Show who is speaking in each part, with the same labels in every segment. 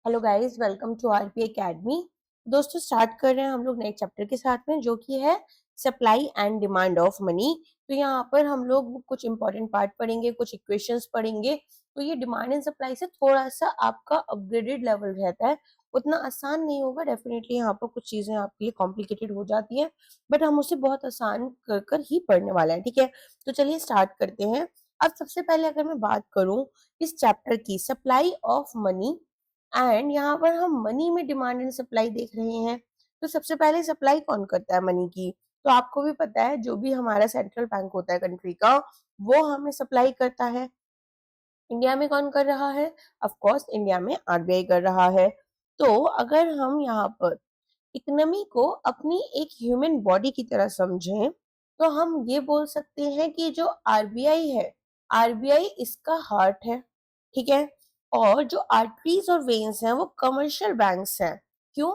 Speaker 1: Hello guys, welcome to RP academy. दोस्तों, start कर रहे हैं हम लोग नए चैप्टर के साथ में, जो कि है supply and demand of money. तो यहाँ पर हम लोग कुछ इंपॉर्टेंट पार्ट पढ़ेंगे, कुछ इक्वेशंस पढ़ेंगे। तो ये डिमांड एंड सप्लाई से थोड़ा सा आपका अपग्रेडेड लेवल रहता है, उतना आसान नहीं होगा। डेफिनेटली यहाँ पर कुछ चीजें आपके लिए कॉम्प्लिकेटेड हो जाती हैं, बट हम उसे बहुत आसान कर कर ही पढ़ने वाले हैं। ठीक है, तो चलिए स्टार्ट करते हैं। अब सबसे पहले अगर मैं बात करूं इस चैप्टर की, सप्लाई ऑफ मनी, एंड यहाँ पर हम मनी में डिमांड एंड सप्लाई देख रहे हैं। तो सबसे पहले सप्लाई कौन करता है मनी की? तो आपको भी पता है, जो भी हमारा सेंट्रल बैंक होता है कंट्री का, वो हमें सप्लाई करता है। इंडिया में कौन कर रहा है? ऑफ कोर्स इंडिया में आरबीआई कर रहा है। तो अगर हम यहाँ पर इकोनॉमी को अपनी एक ह्यूमन बॉडी की तरह समझें, तो हम ये बोल सकते हैं कि जो आरबीआई है, आरबीआई इसका हार्ट है। ठीक है, और जो आर्टरीज और वेन्स हैं वो कमर्शियल बैंक्स हैं। क्यों?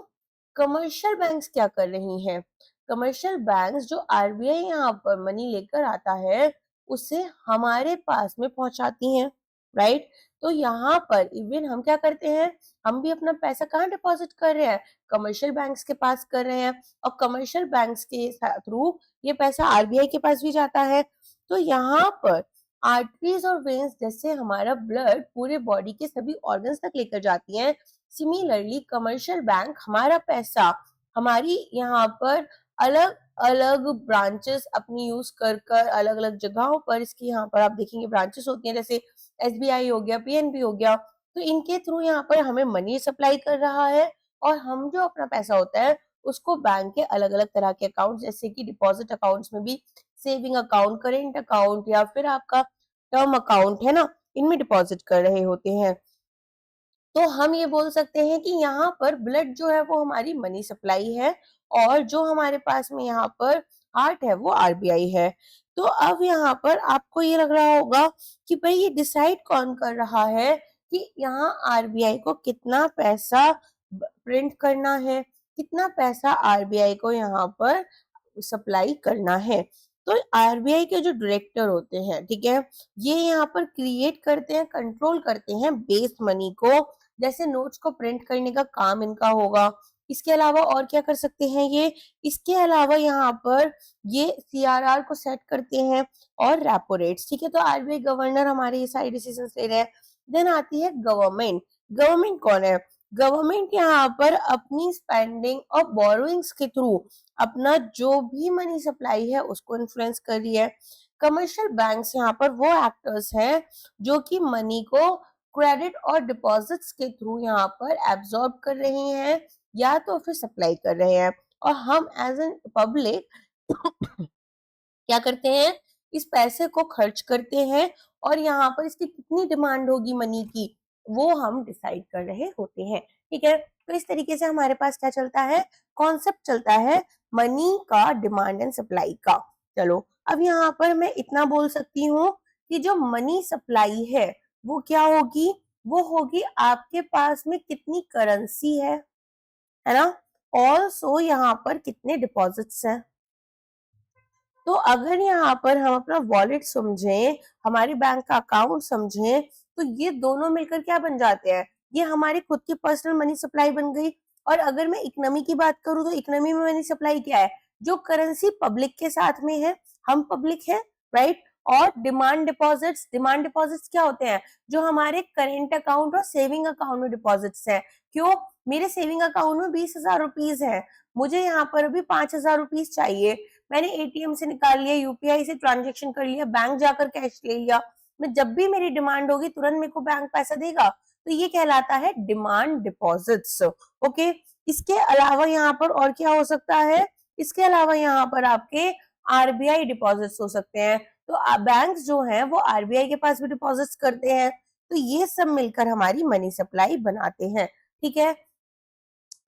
Speaker 1: कमर्शियल बैंक्स क्या कर रही हैं? कमर्शियल बैंक्स, जो आरबीआई यहाँ पर मनी लेकर आता है, उसे हमारे पास में पहुंचाती हैं, राइट? तो यहाँ पर इवन हम क्या करते हैं, हम भी अपना पैसा कहाँ डिपॉजिट कर रहे हैं? कमर्शियल बैंक्स के पास कर रहे हैं, और कमर्शियल बैंक्स के थ्रू ये पैसा आरबीआई के पास भी जाता है। तो यहाँ पर आर्टरीज और वेन्स, जैसे हमारा ब्लड पूरे बॉडी के सभी ऑर्गन्स तक लेकर जाती हैं, सिमिलरली कमर्शियल बैंक हमारा पैसा हमारी यहाँ पर अलग अलग ब्रांचेस अपनी यूज कर कर अलग अलग जगहों पर, इसकी यहाँ पर आप देखेंगे ब्रांचेस होती हैं, जैसे एसबीआई हो गया, पीएनबी हो गया। तो इनके थ्रू यहाँ पर हमें मनी सप्लाई कर रहा है, और हम जो अपना पैसा होता है उसको बैंक के अलग अलग तरह के अकाउंट, जैसे कि डिपॉजिट अकाउंट्स में भी, सेविंग अकाउंट, करेंट अकाउंट, या फिर आपका टर्म अकाउंट है ना, इनमें डिपॉजिट कर रहे होते हैं। तो हम ये बोल सकते हैं कि यहाँ पर ब्लड जो है वो हमारी मनी सप्लाई है, और जो हमारे पास में यहाँ पर हार्ट है वो आरबीआई है। तो अब यहाँ पर आपको ये लग रहा होगा कि भाई ये डिसाइड कौन कर रहा है कि यहाँ आरबीआई को कितना पैसा प्रिंट करना है, कितना पैसा आरबीआई को यहाँ पर सप्लाई करना है। तो आरबीआई के जो डायरेक्टर होते हैं, ठीक है, ये यहाँ पर क्रिएट करते हैं, कंट्रोल करते हैं बेस मनी को। जैसे नोट्स को प्रिंट करने का काम इनका होगा। इसके अलावा और क्या कर सकते हैं ये? इसके अलावा यहाँ पर ये सीआरआर को सेट करते हैं, और रेपो रेट्स। ठीक है, तो आरबीआई गवर्नर हमारे ये सारे डिसीजन ले रहे हैं। देन आती है गवर्नमेंट। गवर्नमेंट कौन है? गवर्नमेंट यहाँ पर अपनी स्पेंडिंग और बोरोइंग्स के थ्रू अपना जो भी मनी सप्लाई है उसको इन्फ्लुएंस कर रही है। कमर्शियल बैंक्स यहाँ पर वो एक्टर्स हैं जो कि मनी को क्रेडिट और डिपॉजिट्स के थ्रू यहाँ पर एब्जॉर्ब कर रहे हैं, या तो फिर सप्लाई कर रहे हैं। और हम एज एन पब्लिक क्या करते हैं? इस पैसे को खर्च करते हैं, और यहाँ पर इसकी कितनी डिमांड होगी मनी की, वो हम डिसाइड कर रहे होते हैं। ठीक है, तो इस तरीके से हमारे पास क्या चलता है? कॉन्सेप्ट चलता है मनी का, डिमांड एंड सप्लाई का। चलो, अब यहाँ पर मैं इतना बोल सकती हूँ कि जो मनी सप्लाई है वो क्या होगी? वो होगी आपके पास में कितनी करेंसी है ना, ऑल्सो यहाँ पर कितने डिपॉजिट्स हैं। तो अगर यहाँ पर हम अपना वॉलेट समझें, हमारे बैंक का अकाउंट समझें, तो ये दोनों मिलकर क्या बन जाते हैं? ये हमारी खुद की पर्सनल मनी सप्लाई बन गई। और अगर मैं इकोनॉमी की बात करूं, तो इकोनॉमी में मनी सप्लाई क्या है? जो करेंसी पब्लिक के साथ में है, हम पब्लिक है, राइट? और डिमांड डिपॉजिट्स क्या होते हैं? जो हमारे करेंट अकाउंट और सेविंग अकाउंट में डिपॉजिट्स है। क्यों? मेरे सेविंग अकाउंट में 20,000 रुपीज है, मुझे यहाँ पर अभी 5,000 रुपीज चाहिए। मैंने एटीएम से निकाल लिया, यूपीआई से ट्रांजेक्शन कर लिया, बैंक जाकर कैश ले लिया। मैं जब भी मेरी डिमांड होगी तुरंत मेरे को बैंक पैसा देगा। तो ये कहलाता है डिमांड डिपॉजिट्स। ओके, इसके अलावा यहाँ पर और क्या हो सकता है? इसके अलावा यहाँ पर आपके आरबीआई डिपॉजिट्स हो सकते हैं। तो बैंक जो है वो आरबीआई के पास भी डिपॉजिट्स करते हैं। तो ये सब मिलकर हमारी मनी सप्लाई बनाते हैं। ठीक है,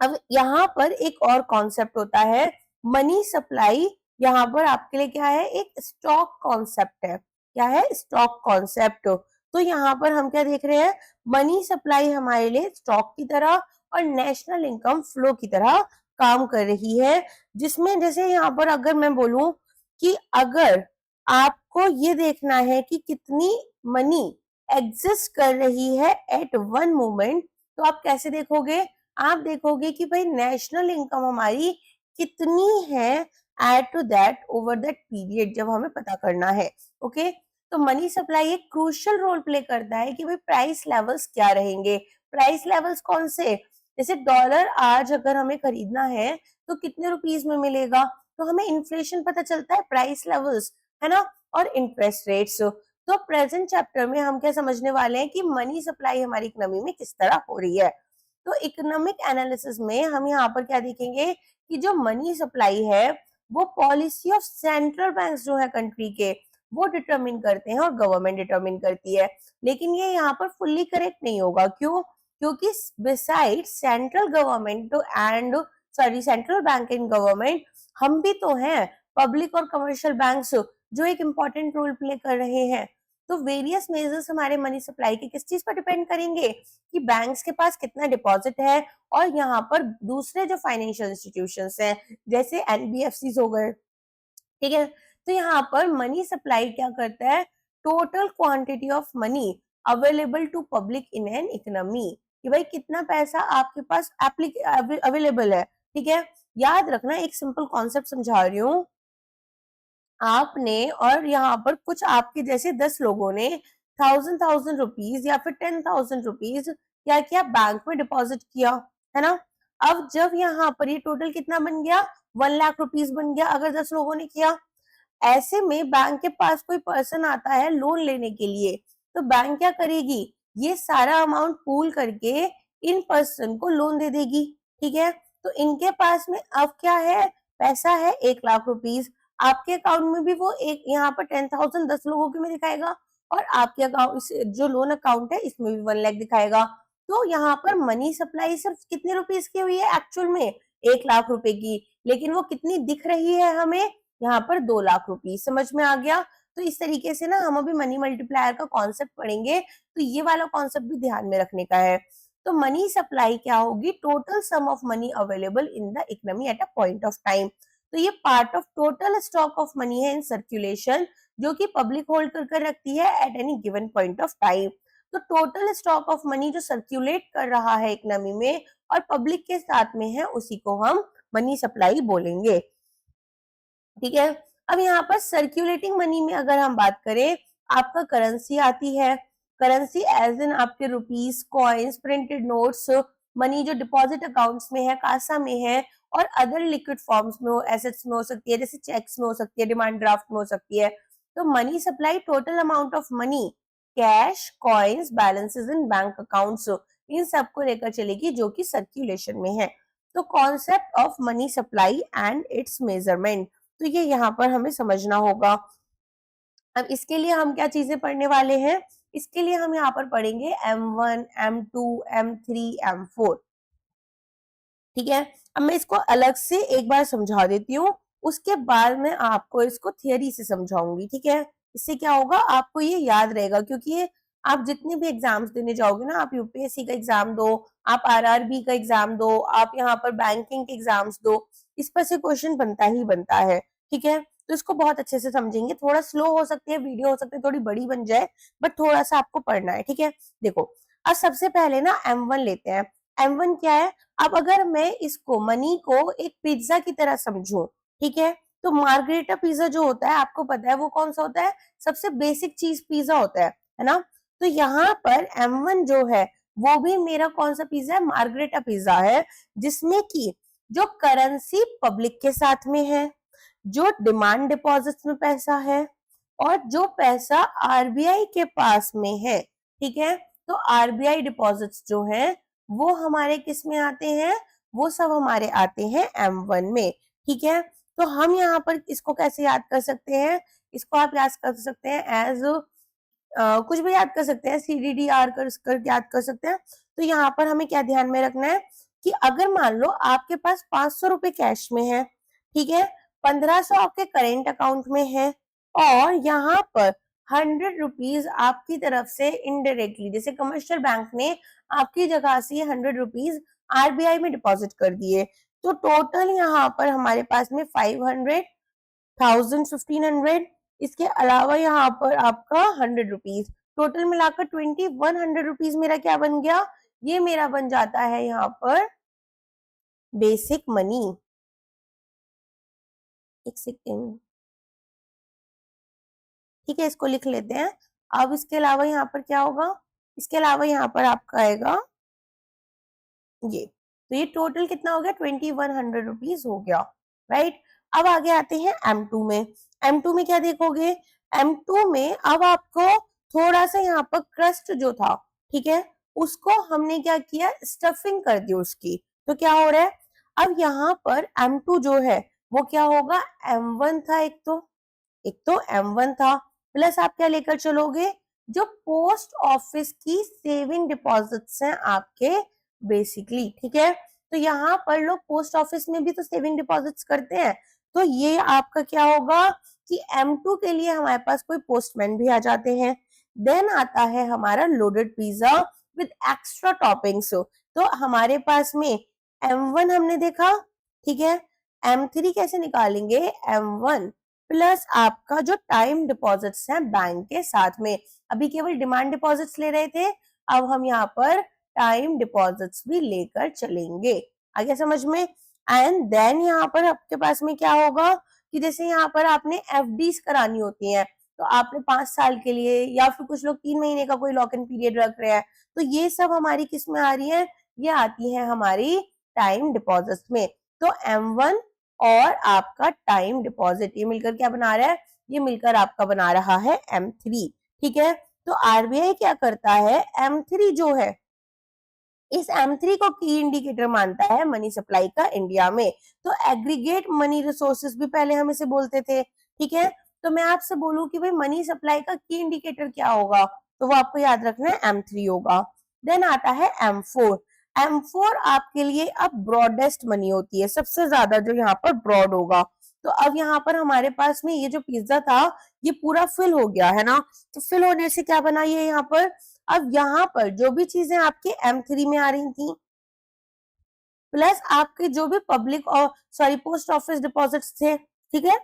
Speaker 1: अब यहाँ पर एक और कॉन्सेप्ट होता है मनी सप्लाई। यहाँ पर आपके लिए क्या है? एक स्टॉक कॉन्सेप्ट है। क्या है? Stock concept. तो यहाँ पर हम क्या देख रहे हैं? मनी सप्लाई हमारे लिए स्टॉक की तरह और नेशनल इनकम फ्लो की तरह काम कर रही है। जिसमें जैसे यहाँ पर अगर मैं बोलूं कि अगर आपको ये देखना है कि कितनी मनी एग्जिस्ट कर रही है एट वन मोमेंट, तो आप कैसे देखोगे, आप देखोगे कि भाई नेशनल इनकम हमारी कितनी है add to that over that period, जब हमें पता करना है। ओके, तो मनी सप्लाई एक क्रूशियल रोल प्ले करता है कि भाई प्राइस लेवल्स क्या रहेंगे। प्राइस लेवल्स कौन से, जैसे डॉलर आज अगर हमें खरीदना है तो कितने रुपीस में मिलेगा, तो हमें इन्फ्लेशन पता चलता है, प्राइस लेवल्स, है ना, और इंटरेस्ट रेट्स। तो प्रेजेंट चैप्टर में हम क्या समझने वाले हैं कि मनी सप्लाई हमारी इकोनॉमी में किस तरह हो रही है। तो इकोनॉमिक एनालिसिस में हम यहाँ पर क्या देखेंगे कि जो मनी सप्लाई है वो पॉलिसी ऑफ सेंट्रल बैंक्स जो है कंट्री के, वो डिटरमिन करते हैं और गवर्नमेंट डिटरमिन करती है। लेकिन ये यहाँ पर फुल्ली करेक्ट नहीं होगा, क्यों, क्योंकि beside central government and sorry central bank and government, हम भी तो हैं पब्लिक और कमर्शियल बैंक्स जो एक इम्पोर्टेंट रोल प्ले कर रहे हैं। तो वेरियस मेजर्स हमारे मनी सप्लाई के किस चीज पर डिपेंड करेंगे कि बैंक्स के पास कितना डिपॉजिट है, और यहाँ पर दूसरे जो फाइनेंशियल इंस्टीट्यूशंस हैं जैसे एनबीएफसी हो गए, ठीक है। तो यहाँ पर मनी सप्लाई क्या करता है, total quantity of money available to public in an economy, कि भाई कितना पैसा आपके पास अवेलेबल है, ठीक है। याद रखना, एक सिंपल कॉन्सेप्ट समझा रही हूँ आपने, और यहाँ पर कुछ आपके जैसे 10 लोगों ने 1000 रुपीज या फिर 10,000 रुपीज क्या किया, बैंक में डिपॉजिट किया, है ना। अब जब यहाँ पर ये टोटल कितना बन गया, 1 लाख रुपीज बन गया अगर 10 लोगों ने किया। ऐसे में बैंक के पास कोई पर्सन आता है लोन लेने के लिए, तो बैंक क्या करेगी, ये सारा अमाउंट पूल करके इन पर्सन को लोन दे देगी, ठीक है। तो इनके पास में अब क्या है, पैसा है 1 लाख रुपीज, आपके अकाउंट में भी वो एक यहाँ पर 10,000 10 लोगों के में दिखाएगा, और आपके अकाउंट जो लोन अकाउंट है इसमें भी 1 लाख दिखाएगा। तो यहाँ पर मनी सप्लाई सिर्फ कितने रुपीस की हुई है एक्चुअल में, 1 लाख रुपए की, लेकिन वो कितनी दिख रही है हमें यहाँ पर 2 लाख रुपीस। समझ में आ गया। तो इस तरीके से ना हम अभी मनी मल्टीप्लायर का कॉन्सेप्ट पढ़ेंगे, तो ये वाला कॉन्सेप्ट भी ध्यान में रखने का है। तो मनी सप्लाई क्या होगी, total sum of money available in the economy at a point of time. तो ये part of total stock of money है इन सर्कुलेशन, जो कि पब्लिक होल्ड कर रखती है at any given point of time. तो टोटल स्टॉक ऑफ मनी जो सर्कुलेट कर रहा है इकोनॉमी में और पब्लिक के साथ में है, उसी को हम मनी सप्लाई बोलेंगे, ठीक है। अब यहाँ पर सर्कुलेटिंग मनी में अगर हम बात करें, आपका करेंसी आती है, करेंसी एज इन आपके rupees, coins, printed notes, money जो डिपॉजिट अकाउंट्स में है, कासा में है, और अदर लिक्विड फॉर्म्स में हो, एसेट्स में हो सकती है, जैसे चेक्स में हो सकती है, डिमांड ड्राफ्ट में हो सकती है। तो money supply total amount of money, cash, coins, balances in bank accounts, इन सबको लेकर चलेगी जो कि सर्कुलेशन में है। तो concept of money supply and its measurement, तो ये यहाँ पर हमें समझना होगा। अब इसके लिए हम क्या चीजें पढ़ने वाले हैं, इसके लिए हम यहाँ पर पढ़ेंगे M1, M2, M3, M4, ठीक है। अब मैं इसको अलग से एक बार समझा देती हूँ, उसके बाद मैं आपको इसको थियरी से समझाऊंगी, ठीक है। इससे क्या होगा, आपको ये याद रहेगा, क्योंकि ये आप जितने भी एग्जाम्स देने जाओगे ना, आप यूपीएससी का एग्जाम दो, आप आरआरबी का एग्जाम दो, आप यहाँ पर बैंकिंग के एग्जाम्स दो, इस पर से क्वेश्चन बनता ही बनता है, ठीक है। तो इसको बहुत अच्छे से समझेंगे, थोड़ा स्लो हो सकती है वीडियो, हो सकती है थोड़ी बड़ी बन जाए, बट थोड़ा सा आपको पढ़ना है, ठीक है। देखो, अब सबसे पहले ना M1 लेते हैं। M1 क्या है, अब अगर मैं इसको मनी को एक पिज्जा की तरह समझूं, ठीक है, तो मार्गरेटा पिज्जा जो होता है आपको पता है वो कौन सा होता है, सबसे बेसिक चीज पिज्जा होता है ना। तो यहाँ पर M1 जो है वो भी मेरा कौन सा पिज्जा है, मार्गरेटा पिज्जा है, जिसमें कि जो करेंसी पब्लिक के साथ में है, जो डिमांड डिपॉजिट्स में पैसा है, और जो पैसा आरबीआई के पास में है, ठीक है। तो आरबीआई डिपॉजिट्स जो है वो हमारे किस में आते हैं, वो सब हमारे आते हैं M1 में, ठीक है। तो हम यहाँ पर इसको कैसे याद कर सकते हैं, इसको आप याद कर सकते हैं एज कुछ भी याद कर सकते हैं, CDDR कर याद कर सकते हैं। तो यहाँ पर हमें क्या ध्यान में रखना है कि अगर मान लो आपके पास 500 रुपए कैश में है, ठीक है, 1500 आपके करेंट अकाउंट में है, और यहाँ पर 100 रुपीज आपकी तरफ से इनडायरेक्टली, जैसे कमर्शियल बैंक ने आपकी जगह से 100 रुपीज आरबीआई में डिपॉजिट कर दिए, तो टोटल यहाँ पर हमारे पास में 500, 1000, 1500, इसके अलावा यहाँ पर आपका 100 रुपीज, टोटल मिलाकर 2100 रुपीज मेरा क्या बन गया, ये मेरा बन जाता है यहाँ पर बेसिक मनी। एक सेकेंड, ठीक है, इसको लिख लेते हैं। अब इसके अलावा यहाँ पर क्या होगा, इसके अलावा यहाँ पर आपका आएगा ये, तो ये टोटल कितना हो गया, 2100 रुपीज हो गया, राइट। अब आगे आते हैं M2 में। M2 में क्या देखोगे, M2 में अब आपको थोड़ा सा यहाँ पर क्रस्ट जो था, ठीक है, उसको हमने क्या किया, स्टफिंग कर दी उसकी। तो क्या हो रहा है, अब यहाँ पर M2 जो है वो क्या होगा, M1 था, एक तो M1 था, प्लस आप क्या लेकर चलोगे, जो पोस्ट ऑफिस की सेविंग डिपॉजिट्स हैं आपके बेसिकली, ठीक है। तो यहाँ पर लोग पोस्ट ऑफिस में भी तो सेविंग डिपॉजिट्स करते हैं, तो ये आपका क्या होगा कि M2 के लिए हमारे पास कोई पोस्टमैन भी आ जाते हैं। देन आता है हमारा loaded pizza with extra toppings. तो हमारे पास में M1 हमने देखा, ठीक है, M3 कैसे निकालेंगे, M1 प्लस आपका जो टाइम डिपॉजिट्स हैं बैंक के साथ में। अभी केवल डिमांड डिपॉजिट्स ले रहे थे, अब हम यहाँ पर टाइम डिपॉजिट्स भी लेकर चलेंगे, आगे समझ में। एंड देन यहाँ पर आपके पास में क्या होगा कि जैसे यहाँ पर आपने एफडीज करानी होती हैं, तो आपने 5 साल के लिए, या फिर कुछ लोग 3 महीने का कोई लॉक इन पीरियड रख रहे हैं, तो ये सब हमारी किस में आ रही है, ये आती है हमारी टाइम डिपॉजिट्स में। तो M1 और आपका टाइम डिपॉजिट ये मिलकर क्या बना रहा है, ये मिलकर आपका बना रहा है M3, ठीक है। तो आरबीआई क्या करता है, M3 जो है, इस M3 को की इंडिकेटर मानता है मनी सप्लाई का इंडिया में। तो एग्रीगेट मनी रिसोर्सेज भी पहले हम इसे बोलते थे, ठीक है। तो मैं आपसे बोलूं कि भाई मनी सप्लाई का की इंडिकेटर क्या होगा, तो वो आपको याद रखना है M3 होगा। देन आता है M4। M4 आपके लिए अब ब्रॉडेस्ट मनी होती है, सबसे ज्यादा जो यहाँ पर ब्रॉड होगा। तो अब यहाँ पर हमारे पास में ये जो पिज्जा था ये पूरा फिल हो गया है ना, तो फिल होने से क्या बना ये यहाँ पर, अब यहाँ पर जो भी चीजें आपके M3 में आ रही थी, प्लस आपके जो भी पब्लिक और सॉरी पोस्ट ऑफिस डिपॉजिट्स थे, ठीक है,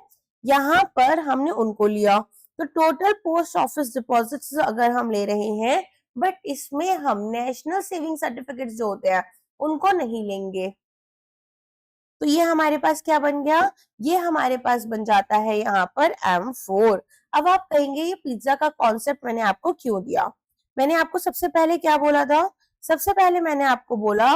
Speaker 1: यहाँ पर हमने उनको लिया। तो टोटल पोस्ट ऑफिस डिपॉजिट्स अगर हम ले रहे हैं, बट इसमें हम नेशनल सेविंग सर्टिफिकेट जो होते हैं उनको नहीं लेंगे, तो ये हमारे पास क्या बन गया, ये हमारे पास बन जाता है यहाँ पर M4। अब आप कहेंगे ये पिज्जा का कॉन्सेप्ट मैंने आपको क्यों दिया, मैंने आपको सबसे पहले क्या बोला था, सबसे पहले मैंने आपको बोला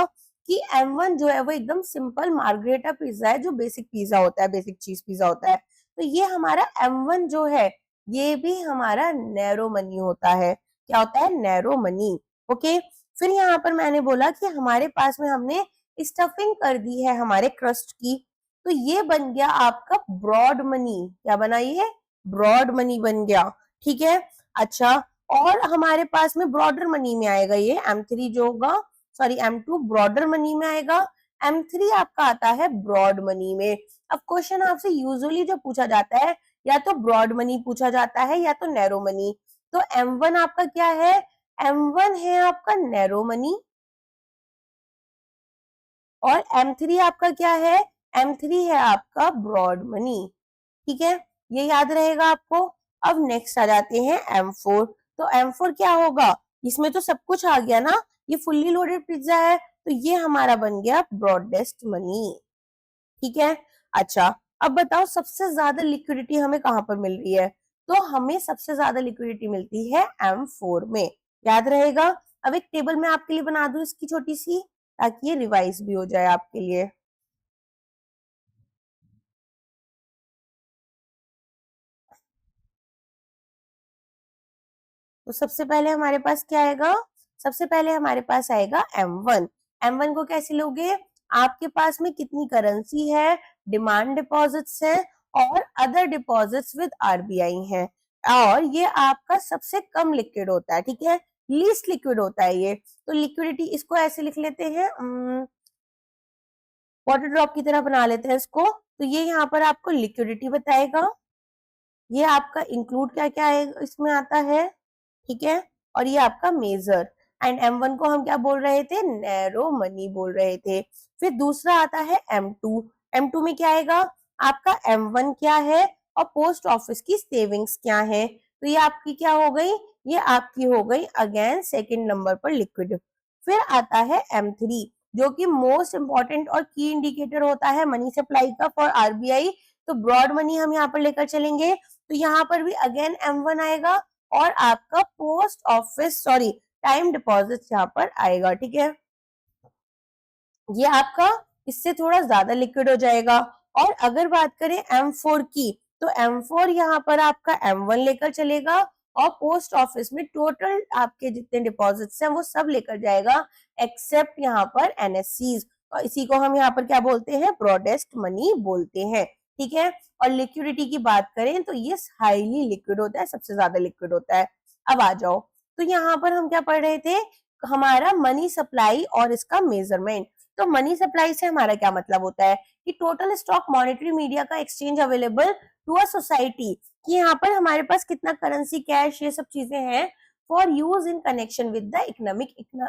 Speaker 1: कि M1 जो है वो एकदम सिंपल मार्गरेटा पिज्जा है, जो बेसिक पिज्जा होता है, बेसिक चीज पिज्जा होता है। तो ये हमारा M1 जो है ये भी हमारा नैरो मनी होता है, क्या होता है, नैरो मनी, ओके। फिर यहाँ पर मैंने बोला कि हमारे पास में हमने स्टफिंग कर दी है हमारे क्रस्ट की, तो ये बन गया आपका ब्रॉड मनी, क्या बना ये, ब्रॉड मनी बन गया, ठीक है। अच्छा, और हमारे पास में ब्रॉडर मनी में आएगा ये M3 जो होगा, सॉरी M2 ब्रॉडर मनी में आएगा, M3 आपका आता है ब्रॉड मनी में। अब क्वेश्चन आपसे यूजुअली जो पूछा जाता है, या तो ब्रॉड मनी पूछा जाता है या तो नैरो मनी। तो M1 आपका क्या है, M1 है आपका नैरो मनी, और M3 आपका क्या है, M3 है आपका ब्रॉड मनी, ठीक है, ये याद रहेगा आपको। अब नेक्स्ट आ जाते हैं M4। तो M4 क्या होगा, इसमें तो सब कुछ आ गया ना, ये फुल्ली लोडेड पिज्जा है, तो ये हमारा बन गया ब्रॉडेस्ट मनी, ठीक है। अच्छा, अब बताओ सबसे ज्यादा लिक्विडिटी हमें कहां पर मिल रही है, तो हमें सबसे ज्यादा लिक्विडिटी मिलती है M4 में, याद रहेगा। अब एक टेबल मैं आपके लिए बना दूं इसकी छोटी सी, ताकि ये रिवाइज भी हो जाए आपके लिए। तो सबसे पहले हमारे पास क्या आएगा, सबसे पहले हमारे पास आएगा M1। M1 को कैसे लोगे, आपके पास में कितनी करेंसी है, डिमांड डिपॉजिट्स है और अदर डिपॉजिट्स विद आरबीआई है, और ये आपका सबसे कम लिक्विड होता है, ठीक है, लीस्ट लिक्विड होता है ये। तो लिक्विडिटी इसको ऐसे लिख लेते हैं, वाटर ड्रॉप की तरह बना लेते हैं इसको। तो ये यहाँ पर आपको लिक्विडिटी बताएगा, ये आपका इंक्लूड क्या क्या है इसमें आता है, ठीक है, और ये आपका मेजर। एंड M1 को हम क्या बोल रहे थे, नैरो मनी बोल रहे थे। फिर दूसरा आता है M2। M2 में क्या आएगा, आपका M1 क्या है और पोस्ट ऑफिस की सेविंग्स क्या है, तो ये आपकी क्या हो गई, ये आपकी हो गई अगेन सेकंड नंबर पर लिक्विड। फिर आता है M3 जो कि मोस्ट इंपॉर्टेंट और की इंडिकेटर होता है मनी सप्लाई का फॉर आरबीआई। तो ब्रॉड मनी हम यहाँ पर लेकर चलेंगे, तो यहाँ पर भी अगेन M1 आएगा और आपका post office sorry time deposit यहाँ पर आएगा। ठीक है, ये आपका इससे थोड़ा ज्यादा लिक्विड हो जाएगा। और अगर बात करें M4 की, तो M4 यहाँ पर आपका M1 लेकर चलेगा और पोस्ट ऑफिस में टोटल आपके जितने डिपॉजिट्स हैं वो सब लेकर जाएगा एक्सेप्ट यहाँ पर NSCs, और इसी को हम यहाँ पर क्या बोलते हैं, ब्रॉडेस्ट मनी बोलते हैं। ठीक है, और लिक्विडिटी की बात करें तो ये हाईली लिक्विड होता है, सबसे ज्यादा लिक्विड होता है। अब आ जाओ, तो यहाँ पर हम क्या पढ़ रहे थे, हमारा मनी सप्लाई और इसका मेजरमेंट। तो मनी सप्लाई से हमारा क्या मतलब होता है कि टोटल स्टॉक मॉनेटरी मीडिया का exchange available to a society, कि यहाँ पर हमारे पास कितना करेंसी, कैश, ये सब चीजें हैं for use in connection with the economic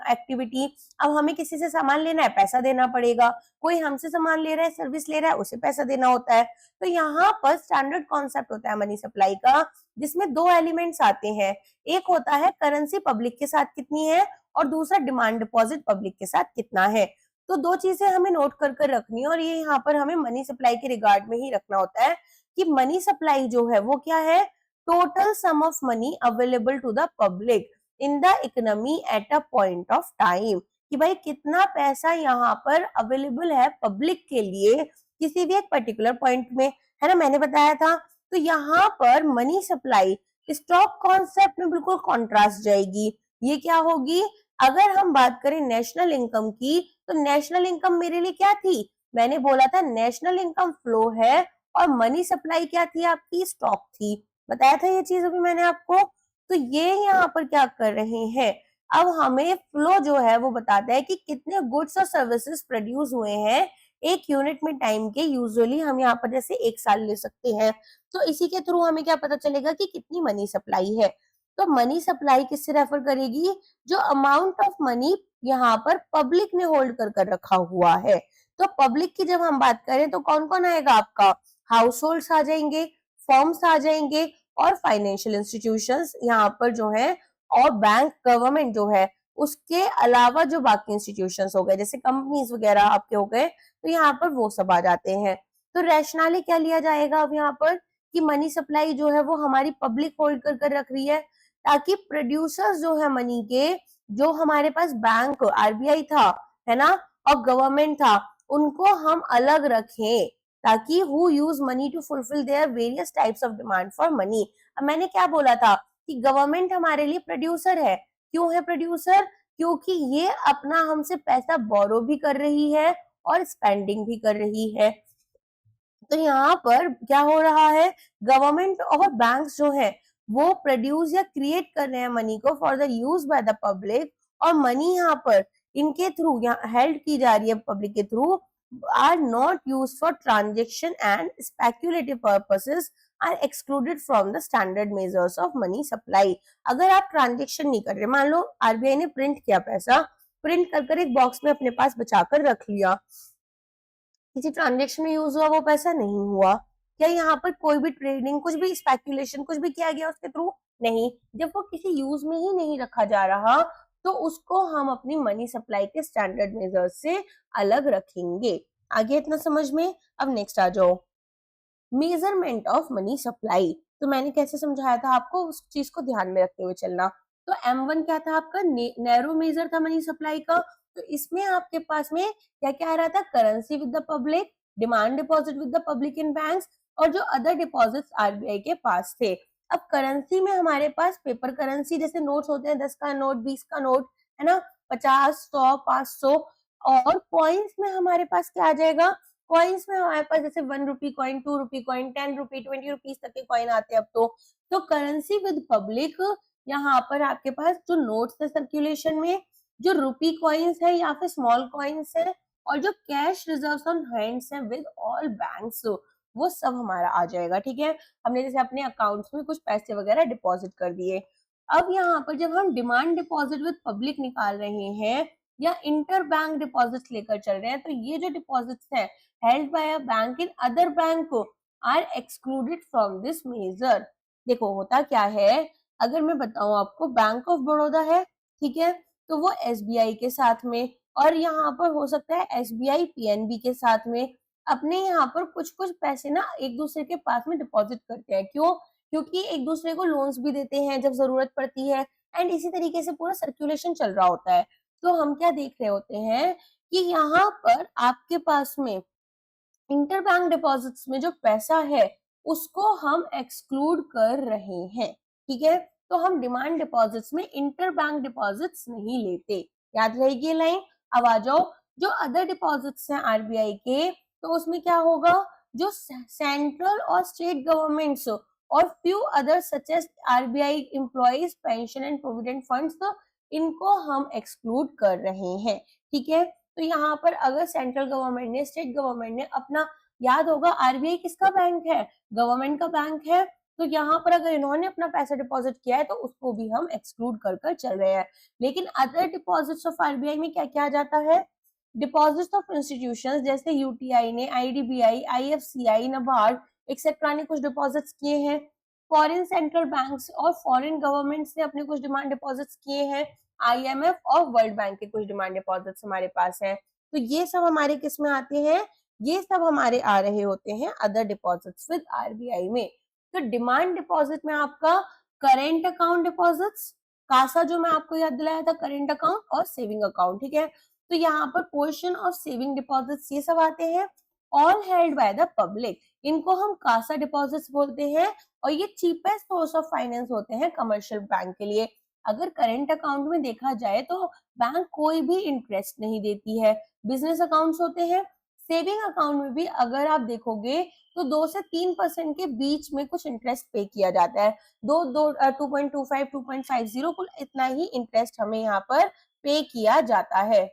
Speaker 1: activity. अब हमें किसी से सामान लेना है, पैसा देना पड़ेगा, कोई हमसे सामान ले रहा है, सर्विस ले रहा है, उसे पैसा देना होता है। तो यहाँ पर स्टैंडर्ड कॉन्सेप्ट होता है मनी सप्लाई का, जिसमें दो एलिमेंट्स आते हैं, एक होता है करेंसी पब्लिक के साथ कितनी है और दूसरा डिमांड डिपॉजिट पब्लिक के साथ कितना है। तो दो चीजें हमें नोट कर कर रखनी है, और ये यहाँ पर हमें मनी सप्लाई के रिगार्ड में ही रखना होता है कि मनी सप्लाई जो है वो क्या है, total sum of money available to the public in the economy at a point of time, कि भाई कितना पैसा यहाँ पर अवेलेबल है पब्लिक के लिए किसी भी एक पर्टिकुलर पॉइंट में, है ना, मैंने बताया था। तो यहाँ पर मनी सप्लाई स्टॉक कॉन्सेप्ट में बिल्कुल कॉन्ट्रास्ट जाएगी। ये क्या होगी, अगर हम बात करें नेशनल इनकम की, तो नेशनल इनकम मेरे लिए क्या थी, मैंने बोला था नेशनल इनकम फ्लो है, और मनी सप्लाई क्या थी, आपकी स्टॉक थी, बताया था ये चीज अभी मैंने आपको। तो ये यहाँ पर क्या कर रहे हैं, अब हमें फ्लो जो है वो बताता है कि कितने गुड्स और सर्विसेज प्रोड्यूस हुए हैं एक यूनिट में टाइम के। यूजुअली हम यहाँ पर जैसे एक साल ले सकते हैं, तो इसी के थ्रू हमें क्या पता चलेगा कि कितनी मनी सप्लाई है। तो मनी सप्लाई किससे रेफर करेगी, जो अमाउंट ऑफ मनी यहाँ पर पब्लिक ने होल्ड कर कर रखा हुआ है। तो पब्लिक की जब हम बात करें तो कौन कौन आएगा, आपका हाउस होल्ड्स आ जाएंगे, फर्म्स आ जाएंगे, और फाइनेंशियल इंस्टीट्यूशंस यहाँ पर जो है, और बैंक, गवर्नमेंट जो है, उसके अलावा जो बाकी इंस्टीट्यूशंस हो गए जैसे कंपनीज वगैरह आपके हो गए, तो यहाँ पर वो सब आ जाते हैं। तो रैशनली क्या लिया जाएगा अब यहाँ पर, कि मनी सप्लाई जो है वो हमारी पब्लिक होल्ड कर कर रख रही है, ताकि प्रोड्यूसर्स जो है मनी के, जो हमारे पास बैंक आरबीआई था, है ना, और गवर्नमेंट था, उनको हम अलग रखें, ताकि who use money to fulfil their various types of demand for money. अब मैंने क्या बोला था कि गवर्नमेंट हमारे लिए प्रोड्यूसर है। क्यों है प्रोड्यूसर, क्योंकि ये अपना हमसे पैसा बोरो भी कर रही है और स्पेंडिंग भी कर रही है। तो यहाँ पर क्या हो रहा है, गवर्नमेंट और बैंक्स जो है वो प्रोड्यूस या क्रिएट कर रहे हैं मनी को for the use by the public, और मनी यहाँ पर इनके थ्रू यहाँ हेल्ड की जा रही है पब्लिक के through, are not use for transaction and speculative purposes, are excluded from the standard measures of money supply. अगर आप ट्रांजेक्शन नहीं कर रहे, मान लो आरबीआई ने प्रिंट किया पैसा, प्रिंट कर कर एक बॉक्स में अपने पास बचाकर रख लिया, किसी ट्रांजेक्शन में यूज हुआ वो पैसा नहीं हुआ, क्या यहाँ पर कोई भी ट्रेडिंग, कुछ भी स्पेक्यूलेशन, कुछ भी किया गया उसके थ्रू, नहीं। जब वो किसी यूज में ही नहीं रखा जा रहा, तो उसको हम अपनी मनी सप्लाई के स्टैंडर्ड मेजर से अलग रखेंगे। आगे इतना समझ में। अब नेक्स्ट आ जाओ, मेजरमेंट ऑफ मनी सप्लाई। तो मैंने कैसे समझाया था आपको, उस चीज को ध्यान में रखते हुए चलना। तो M1 क्या था आपका, नैरो मेजर था मनी सप्लाई का। तो इसमें आपके पास में क्या क्या आ रहा था, currency with the public, demand deposit with the public in banks, और जो अदर डिपॉजिट्स आरबीआई के पास थे। अब करेंसी में हमारे पास पेपर करेंसी जैसे नोट्स होते हैं, 10 का नोट, 20 का नोट, है ना, 50, 100, 500। और कॉइन्स में हमारे पास क्या आ जाएगा, कॉइन्स में हमारे पास जैसे 1 रुपी कॉइन, 2 रुपी कॉइन, 10 रुपी, 20 रुपीज तक के कॉइन आते हैं अब तो करेंसी विद पब्लिक, यहाँ पर आपके पास जो नोट्स है सर्कुलेशन में, जो रुपी कॉइन्स है या फिर स्मॉल कॉइन्स है, और जो कैश रिजर्व्स ऑन हैंड्स है विद ऑल बैंक्स, वो सब हमारा आ जाएगा। ठीक है, हमने जैसे अपने अकाउंट्स में कुछ पैसे वगैरह डिपॉजिट कर दिए। अब यहाँ पर जब हम डिमांड डिपॉजिट विद पब्लिक निकाल रहे हैं या इंटर बैंक डिपॉजिट्स लेकर चल रहे हैं, तो ये जो डिपॉजिट्स हैं held by a bank in other bank are excluded from this measure। देखो होता क्या है, अगर मैं बताऊं आपको, बैंक ऑफ बड़ौदा है, ठीक है, तो वो SBI के साथ में, और यहाँ पर हो सकता है SBI PNB के साथ में। अपने यहाँ पर कुछ कुछ पैसे ना एक दूसरे के पास में डिपॉजिट करते हैं। क्यों? क्योंकि एक दूसरे को लोन्स भी देते हैं जब जरूरत पड़ती है, एंड इसी तरीके से पूरा सर्कुलेशन चल रहा होता है। तो हम क्या देख रहे होते हैं कि यहाँ पर आपके पास में इंटरबैंक डिपॉजिट्स में जो पैसा है उसको हम एक्सक्लूड कर रहे हैं, ठीक है। तो हम डिमांड डिपॉजिट्स में इंटरबैंक डिपॉजिट्स नहीं लेते, याद रहेगी ये लाइन। अब आ जाओ, जो अदर डिपॉजिट्स हैं RBI के, तो उसमें क्या होगा, जो सेंट्रल और स्टेट गवर्नमेंट्स और few other such as RBI employees pension and provident funds, तो इनको हम एक्सक्लूड कर रहे हैं, ठीक है। तो यहाँ पर अगर सेंट्रल गवर्नमेंट ने, स्टेट गवर्नमेंट ने अपना, याद होगा RBI किसका बैंक है, गवर्नमेंट का बैंक है, तो यहाँ पर अगर इन्होंने अपना पैसा डिपॉजिट किया है तो उसको भी हम एक्सक्लूड कर कर चल रहे हैं। लेकिन अदर डिपॉजिट्स ऑफ RBI में क्या क्या आ जाता है, डिपॉजिट्स ऑफ इंस्टीट्यूशंस जैसे UTI ने, IDBI, IFCI, NABARD एक्सेट्रा ने कुछ डिपॉजिट्स किए हैं। फॉरेन सेंट्रल बैंक्स और फॉरेन गवर्नमेंट्स ने अपने कुछ डिमांड डिपॉजिट्स किए हैं। IMF और वर्ल्ड बैंक के कुछ डिमांड डिपॉजिट्स हमारे पास हैं। तो ये सब हमारे किस में आते हैं, ये सब हमारे आ रहे होते हैं अदर डिपॉजिट्स विद RBI में। तो डिमांड डिपॉजिट में आपका करेंट अकाउंट डिपॉजिट्स, कासा जो मैं आपको याद दिलाया था, करेंट अकाउंट और सेविंग अकाउंट, ठीक है। तो यहाँ पर पोर्शन ऑफ सेविंग डिपॉजिट्स ये सब आते हैं, all held by the public, इनको हम कासा डिपॉजिट्स बोलते हैं, और ये चीपेस्ट सोर्स ऑफ फाइनेंस होते हैं कमर्शियल बैंक के लिए। अगर करेंट अकाउंट में देखा जाए तो बैंक कोई भी इंटरेस्ट नहीं देती है, बिजनेस अकाउंट्स होते हैं। सेविंग अकाउंट में भी अगर आप देखोगे तो 2 से 3% के बीच में कुछ इंटरेस्ट पे किया जाता है, 2.25 2.50 कुल इतना ही इंटरेस्ट हमें यहाँ पर पे किया जाता है।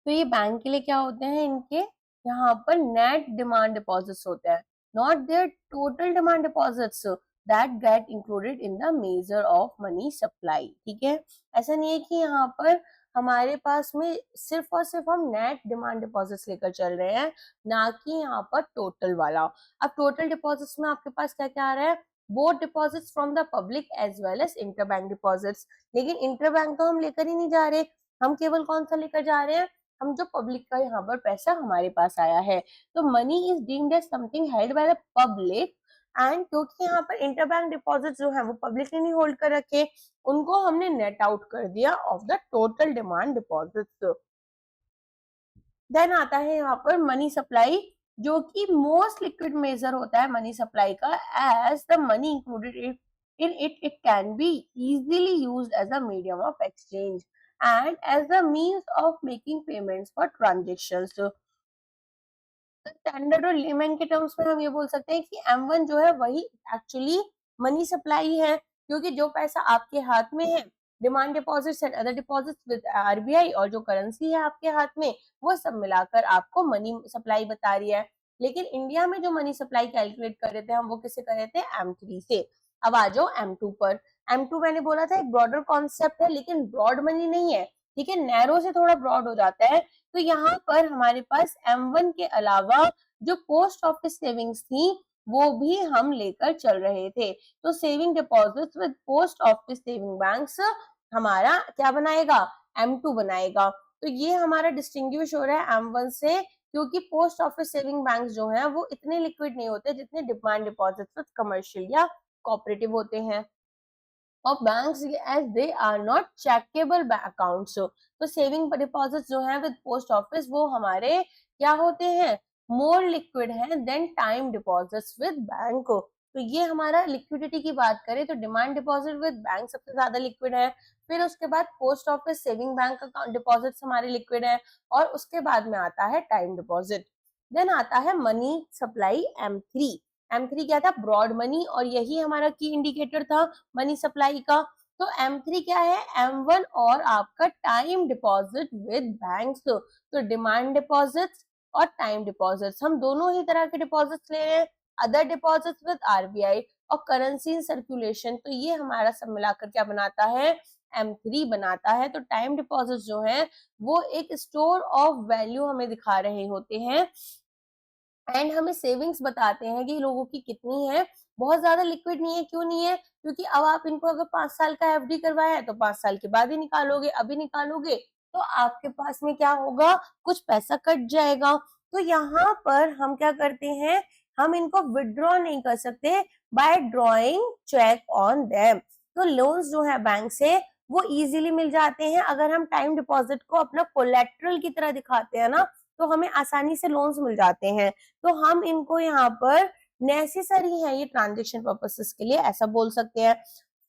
Speaker 1: तो ये बैंक के लिए क्या होते हैं, इनके यहाँ पर नेट डिमांड डिपॉजिट्स होते हैं, not their total demand deposits that get included in the measure of money supply, ठीक है। ऐसा नहीं है कि यहाँ पर हमारे पास में सिर्फ और सिर्फ हम नेट डिमांड डिपॉजिट्स लेकर चल रहे हैं, ना कि यहाँ पर टोटल वाला। अब टोटल डिपॉजिट्स में आपके पास क्या क्या आ रहा है, both deposits from the public as well as interbank deposits. लेकिन इंटरबैंक तो हम लेकर ही नहीं जा रहे, हम केवल कौन सा लेकर जा रहे हैं, हम जो पब्लिक का यहाँ पर पैसा हमारे पास आया है। तो money is deemed as something held by the public, and क्योंकि यहाँ पर इंटरबैंक डिपॉजिट जो है वो पब्लिक ने नहीं होल्ड कर रखे, उनको हमने नेट आउट कर दिया off the total demand deposits. Then आता है यहाँ पर मनी सप्लाई, जो कि मोस्ट लिक्विड मेजर होता है मनी सप्लाई का, as the money included in it can be easily used as a medium of exchange and as the means of making payments for transactions. Standard और lemon के terms में हम ये बोल सकते हैं कि M1 जो है वही एक्चुअली मनी सप्लाई है, क्योंकि जो पैसा आपके हाथ में है, demand deposits and other deposits with RBI, और जो करेंसी है आपके हाथ में, वो सब मिलाकर आपको मनी सप्लाई बता रही है। लेकिन इंडिया में जो मनी सप्लाई कैलकुलेट कर रहे थे हम, वो किससे कर रहे थे, M3 से। अब आ जाओ M2 पर। M2 मैंने बोला था एक ब्रॉडर कॉन्सेप्ट है, लेकिन ब्रॉड मनी नहीं है, ठीक है, नैरो से थोड़ा ब्रॉड हो जाता है। तो यहाँ पर हमारे पास M1 के अलावा जो पोस्ट ऑफिस सेविंग्स थी वो भी हम लेकर चल रहे थे। तो saving deposits with post office saving banks हमारा क्या बनाएगा, M2 बनाएगा। तो ये हमारा डिस्टिंग्विश हो रहा है M1 से, क्योंकि पोस्ट ऑफिस सेविंग बैंक जो है वो इतने लिक्विड नहीं होते जितने डिमांड डिपॉजिट्स विद कमर्शियल या कोऑपरेटिव होते हैं। और banks as they are not chequable accounts, तो सेविंग डिपॉजिट्स जो है विद पोस्ट ऑफिस वो हमारे क्या होते हैं, मोर लिक्विड है than time deposits with bank. तो ये हमारा लिक्विडिटी की बात करें तो डिमांड डिपॉजिट विद बैंक सबसे ज्यादा लिक्विड है, फिर उसके बाद post office saving bank account deposits हमारे लिक्विड है, और उसके बाद में आता है टाइम डिपॉजिट। देन आता है मनी सप्लाई M3। M3 क्या था, ब्रॉड मनी, और यही हमारा की इंडिकेटर था मनी सप्लाई का। तो M3 क्या है, M1 और आपका टाइम डिपॉजिट विद बैंक्स। तो डिमांड डिपॉजिट्स और टाइम डिपॉजिट्स हम दोनों ही तरह के डिपॉजिट्स ले रहे हैं, अदर डिपॉजिट्स विद RBI और करेंसी इन सर्कुलेशन। तो ये हमारा सब मिलाकर क्या बनाता है, M3 बनाता है। तो टाइम डिपॉजिट्स जो है वो एक स्टोर ऑफ वैल्यू हमें दिखा रहे होते हैं एंड हमें सेविंग्स बताते हैं कि लोगों की कितनी है। बहुत ज्यादा लिक्विड नहीं है, क्यों नहीं है? क्योंकि अब आप इनको अगर 5 साल का एफडी करवाया है तो 5 साल के बाद ही निकालोगे, अभी निकालोगे तो आपके पास में क्या होगा, कुछ पैसा कट जाएगा। तो यहाँ पर हम क्या करते हैं, हम इनको विड्रॉ नहीं कर सकते by drawing cheque on them. तो लोन्स जो है बैंक से वो इजीली मिल जाते हैं। अगर हम टाइम डिपॉजिट को अपना कोलेट्रल की तरह दिखाते हैं ना, तो हमें आसानी से लोन्स मिल जाते हैं। तो हम इनको यहाँ पर नेसेसरी है ये ट्रांजेक्शन पर्पसेस के लिए, ऐसा बोल सकते हैं।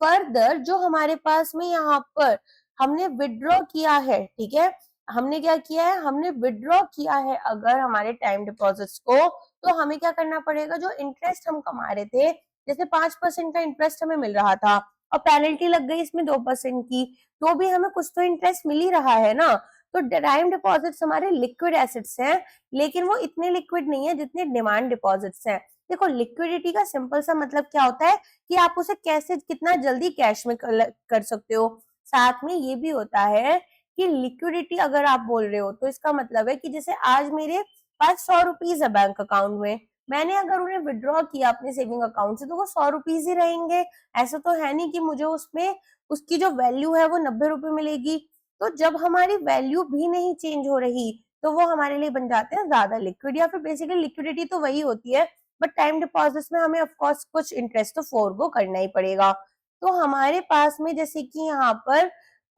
Speaker 1: फर्दर जो हमारे पास में यहाँ पर हमने विड्रॉ किया है, ठीक है, हमने क्या किया है, हमने विड्रॉ किया है अगर हमारे टाइम डिपॉजिट्स को, तो हमें क्या करना पड़ेगा, जो इंटरेस्ट हम कमा रहे थे, जैसे 5% का इंटरेस्ट हमें मिल रहा था और पेनल्टी लग गई इसमें 2% की, तो भी हमें कुछ तो इंटरेस्ट मिल ही रहा है ना। तो टाइम डिपॉजिट्स हमारे लिक्विड एसेट्स हैं, लेकिन वो इतने लिक्विड नहीं है जितने डिमांड डिपॉजिट्स हैं। देखो लिक्विडिटी का सिंपल सा मतलब क्या होता है कि आप उसे कैसे कितना जल्दी कैश में कर सकते हो। साथ में ये भी होता है कि लिक्विडिटी अगर आप बोल रहे हो तो इसका मतलब है कि जैसे आज मेरे पास 100 रुपीज है बैंक अकाउंट में, मैंने अगर उन्हें विड्रॉ किया अपने सेविंग अकाउंट से तो वो 100 रुपीज ही रहेंगे। ऐसा तो है नहीं कि मुझे उसमें उसकी जो वैल्यू है वो 90 रुपए मिलेगी। तो जब हमारी वैल्यू भी नहीं चेंज हो रही तो वो हमारे लिए बन जाते हैं ज्यादा लिक्विड, या फिर बेसिकली लिक्विडिटी तो वही होती है, बट टाइम डिपॉजिट्स में हमें ऑफ कोर्स कुछ इंटरेस्ट तो फोरगो करना ही पड़ेगा। तो हमारे पास में जैसे कि यहाँ पर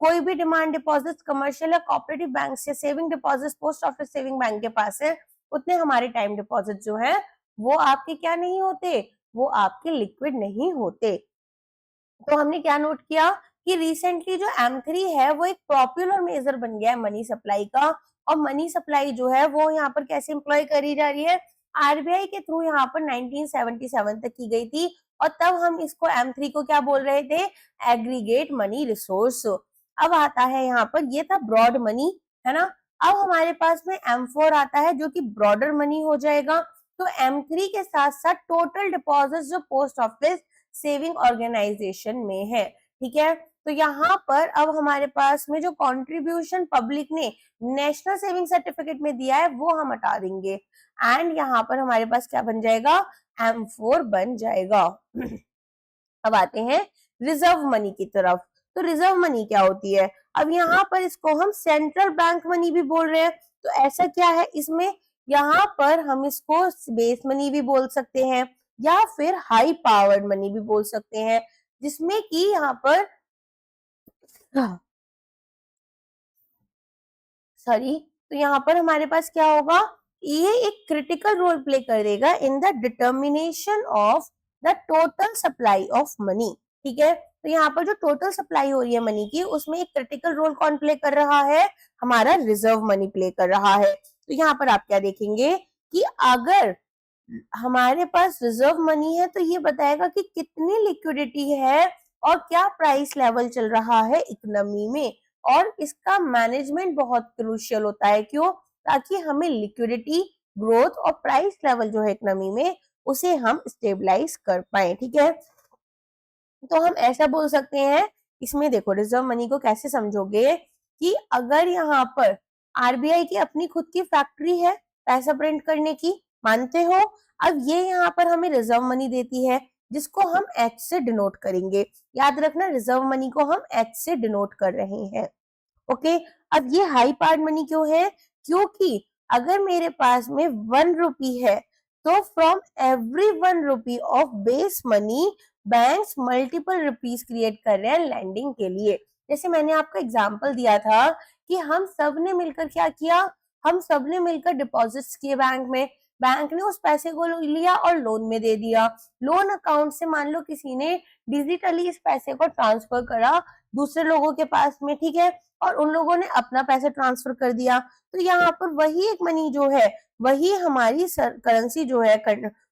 Speaker 1: कोई भी डिमांड डिपॉजिट्स कमर्शियल या कोऑपरेटिव बैंक से saving deposits post office saving bank के पास है, उतने हमारे टाइम डिपॉजिट जो है वो आपके क्या नहीं होते, वो आपके लिक्विड नहीं होते। तो हमने क्या नोट किया कि रिसेंटली जो M3 है वो एक पॉपुलर मेजर बन गया है मनी सप्लाई का, और मनी सप्लाई जो है वो यहाँ पर कैसे एम्प्लॉय करी जा रही है, आरबीआई के थ्रू यहाँ पर 1977 तक की गई थी, और तब हम इसको M3 को क्या बोल रहे थे, एग्रीगेट मनी रिसोर्स। अब आता है यहाँ पर, ये था ब्रॉड मनी, है ना। अब हमारे पास में M4 आता है जो कि ब्रॉडर मनी हो जाएगा। तो M3 के साथ साथ टोटल डिपॉजिट जो पोस्ट ऑफिस सेविंग ऑर्गेनाइजेशन में है, ठीक है। तो यहाँ पर अब हमारे पास में जो कंट्रीब्यूशन पब्लिक ने नेशनल सेविंग सर्टिफिकेट में दिया है वो हम हटा देंगे, एंड यहाँ पर हमारे पास क्या बन जाएगा, M4 बन जाएगा। अब आते हैं रिजर्व मनी की तरफ। तो रिजर्व मनी क्या होती है, अब यहाँ पर इसको हम सेंट्रल बैंक मनी भी बोल रहे हैं। तो ऐसा क्या है इसमें, यहाँ पर हम इसको बेस मनी भी बोल सकते हैं या फिर हाई पावर्ड मनी भी बोल सकते हैं, जिसमें कि यहाँ पर सॉरी, तो यहाँ पर हमारे पास क्या होगा, ये एक क्रिटिकल रोल प्ले करेगा in the determination of the total supply of money, ठीक है। तो यहाँ पर जो टोटल सप्लाई हो रही है मनी की, उसमें एक क्रिटिकल रोल कौन प्ले कर रहा है, हमारा रिजर्व मनी प्ले कर रहा है। तो यहाँ पर आप क्या देखेंगे कि अगर हमारे पास रिजर्व मनी है तो ये बताएगा कि कितनी लिक्विडिटी है और क्या प्राइस लेवल चल रहा है इकोनॉमी में, और इसका मैनेजमेंट बहुत क्रूशियल होता है। क्यों, ताकि हमें लिक्विडिटी, ग्रोथ और प्राइस लेवल जो है इकोनॉमी में उसे हम स्टेबलाइज कर पाए, ठीक है। तो हम ऐसा बोल सकते हैं, इसमें देखो रिजर्व मनी को कैसे समझोगे कि अगर यहाँ पर आरबीआई की अपनी खुद की फैक्ट्री है पैसा प्रिंट करने की, मानते हो, अब ये यहाँ पर हमें रिजर्व मनी देती है जिसको हम एच से डिनोट करेंगे। याद रखना रिजर्व मनी को हम एच से डिनोट कर रहे हैं, ओके। अब ये हाई पार्ट मनी क्यों है, क्योंकि अगर मेरे पास में 1 रुपी है तो from every 1 rupee of base money banks multiple rupees create कर रहे हैं लैंडिंग के लिए। जैसे मैंने आपको एग्जांपल दिया था कि हम सब ने मिलकर क्या किया, हम सब ने मिलकर डिपॉजिट्स किए बैंक में, बैंक ने उस पैसे को लिया और लोन में दे दिया। लोन अकाउंट से मान लो किसी ने डिजिटली इस पैसे को ट्रांसफर करा दूसरे लोगों के पास में, ठीक है, और उन लोगों ने अपना पैसा ट्रांसफर कर दिया। तो यहाँ पर वही एक मनी जो है, वही हमारी करेंसी जो है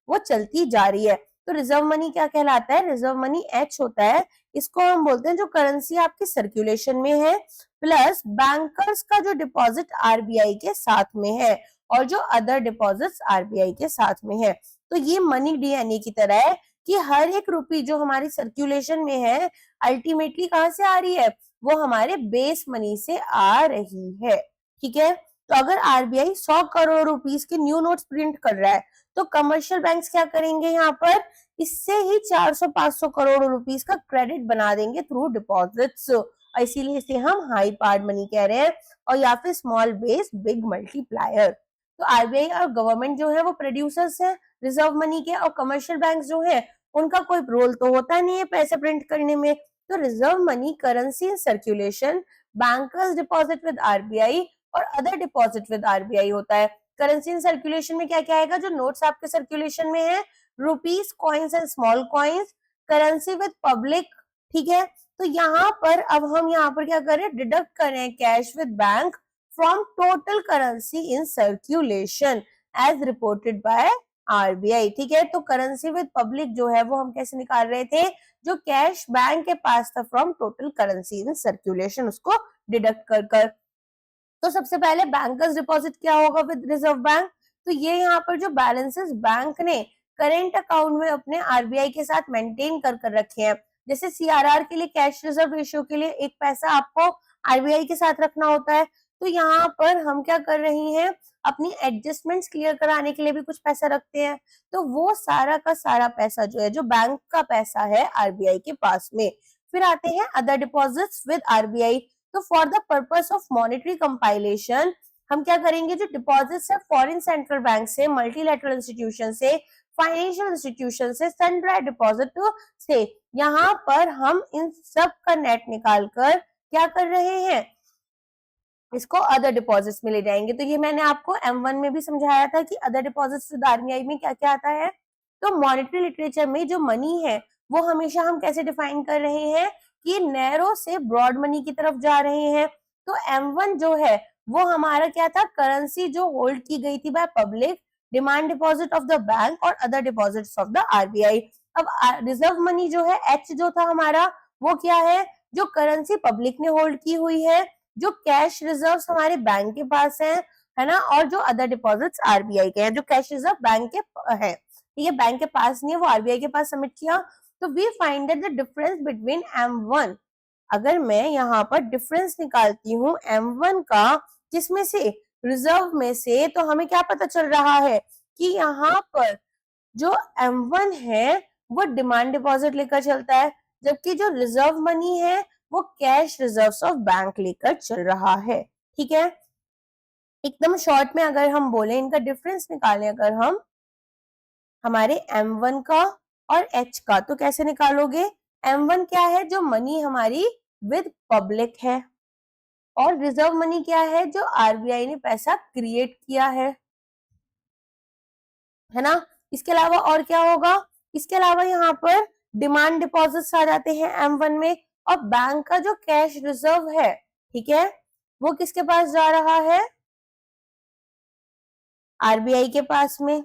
Speaker 1: वो चलती जा रही है। तो रिजर्व मनी क्या कहलाता है, रिजर्व मनी एच होता है, इसको हम बोलते हैं जो करेंसी आपकी सर्कुलेशन में है प्लस बैंकर्स का जो डिपॉजिट आरबीआई के साथ में है और जो अदर डिपॉजिट्स आरबीआई के साथ में है। तो ये मनी डीएनए की तरह है कि हर एक रुपी जो हमारी सर्कुलेशन में है अल्टीमेटली कहां से आ रही है, वो हमारे बेस मनी से आ रही है, ठीक है। तो अगर आरबीआई 100 करोड़ रुपीस के न्यू नोट्स प्रिंट कर रहा है तो कमर्शियल बैंक्स क्या करेंगे, यहाँ पर इससे ही 400-500 करोड़ रुपीस का क्रेडिट बना देंगे थ्रू डिपॉजिट्स। इसीलिए इसे हम हाई पार्ड मनी कह रहे हैं, और या फिर स्मॉल बेस बिग मल्टीप्लायर। तो आरबीआई और गवर्नमेंट जो है वो प्रोड्यूसर्स है रिजर्व मनी के, और कमर्शियल बैंक जो है उनका कोई रोल तो होता नहीं है पैसे प्रिंट करने में। तो reserve money currency in circulation, bankers deposit with RBI और अदर डिपॉजिट विद आरबीआई होता है। करेंसी इन सर्कुलेशन में क्या क्या आएगा, जो नोट्स आपके सर्कुलेशन में है, rupees, coins and small coins. Currency with public, ठीक है। तो यहाँ पर अब हम यहाँ पर क्या करें, डिडक्ट करें cash with bank from total currency in circulation as reported by RBI, ठीक है। तो करेंसी विद पब्लिक जो है वो हम कैसे निकाल रहे थे, जो कैश बैंक के पास था from total currency in circulation, उसको डिडक्ट कर कर। तो सबसे पहले बैंकर्स डिपॉजिट क्या होगा विद रिजर्व बैंक, तो ये यहाँ पर जो बैलेंसेस बैंक ने करेंट अकाउंट में अपने आरबीआई के साथ मेंटेन कर कर रखे हैं, जैसे सीआरआर के लिए कैश रिजर्व रेशियो के लिए 1 पैसा आपको आरबीआई के साथ रखना होता है, तो यहाँ पर हम क्या कर रहे हैं, अपनी एडजस्टमेंट्स क्लियर कराने के लिए भी कुछ पैसा रखते हैं। तो वो सारा का सारा पैसा जो है, जो बैंक का पैसा है आरबीआई के पास में। फिर आते हैं अदर डिपॉजिट्स विद आरबीआई। तो for the purpose of monetary compilation हम क्या करेंगे, जो डिपॉजिट्स है फॉरेन सेंट्रल बैंक से, मल्टीलैटरल इंस्टीट्यूशन से, फाइनेंशियल इंस्टीट्यूशन से, सनड्राई डिपॉजिट से, यहाँ पर हम इन सब का नेट निकालकर क्या कर रहे हैं, इसको अदर डिपॉजिट्स में ले जाएंगे। तो ये मैंने आपको M1 में भी समझाया था कि अदर डिपॉजिट्स विद आरबीआई में क्या क्या आता है। तो मॉनेटरी लिटरेचर में जो मनी है वो हमेशा हम कैसे डिफाइन कर रहे हैं कि नैरो से ब्रॉड मनी की तरफ जा रहे हैं। तो M1 जो है वो हमारा क्या था, करेंसी जो होल्ड की गई थी by public, demand deposit of the bank और other deposits of the RBI. अब रिजर्व मनी जो है H जो था हमारा, वो क्या है, जो करेंसी पब्लिक ने होल्ड की हुई है, जो कैश रिजर्व्स हमारे बैंक के पास है ना, और जो अदर डिपॉजिट्स आरबीआई के हैं। जो कैश रिजर्व बैंक के है, ठीक है, बैंक के पास नहीं है, वो आरबीआई के पास सबमिट किया। तो we find that the difference between M1, अगर मैं यहाँ पर डिफरेंस निकालती हूँ M1 का, किसमें से, रिजर्व में से, तो हमें क्या पता चल रहा है कि यहाँ पर जो M1 है वो डिमांड डिपॉजिट लेकर चलता है, जबकि जो रिजर्व मनी है वो कैश रिजर्व्स ऑफ बैंक लेकर चल रहा है, ठीक है। एकदम शॉर्ट में अगर हम बोले, इनका डिफरेंस निकालें अगर हम, हमारे M1 का और H का, तो कैसे निकालोगे, M1 क्या है, जो मनी हमारी विद पब्लिक है, और रिजर्व मनी क्या है, जो आरबीआई ने पैसा क्रिएट किया है ना। इसके अलावा और क्या होगा, इसके अलावा यहाँ पर डिमांड डिपॉजिट्स आ जाते हैं M1 में, और बैंक का जो कैश रिजर्व है, ठीक है, वो किसके पास जा रहा है, आरबीआई के पास में।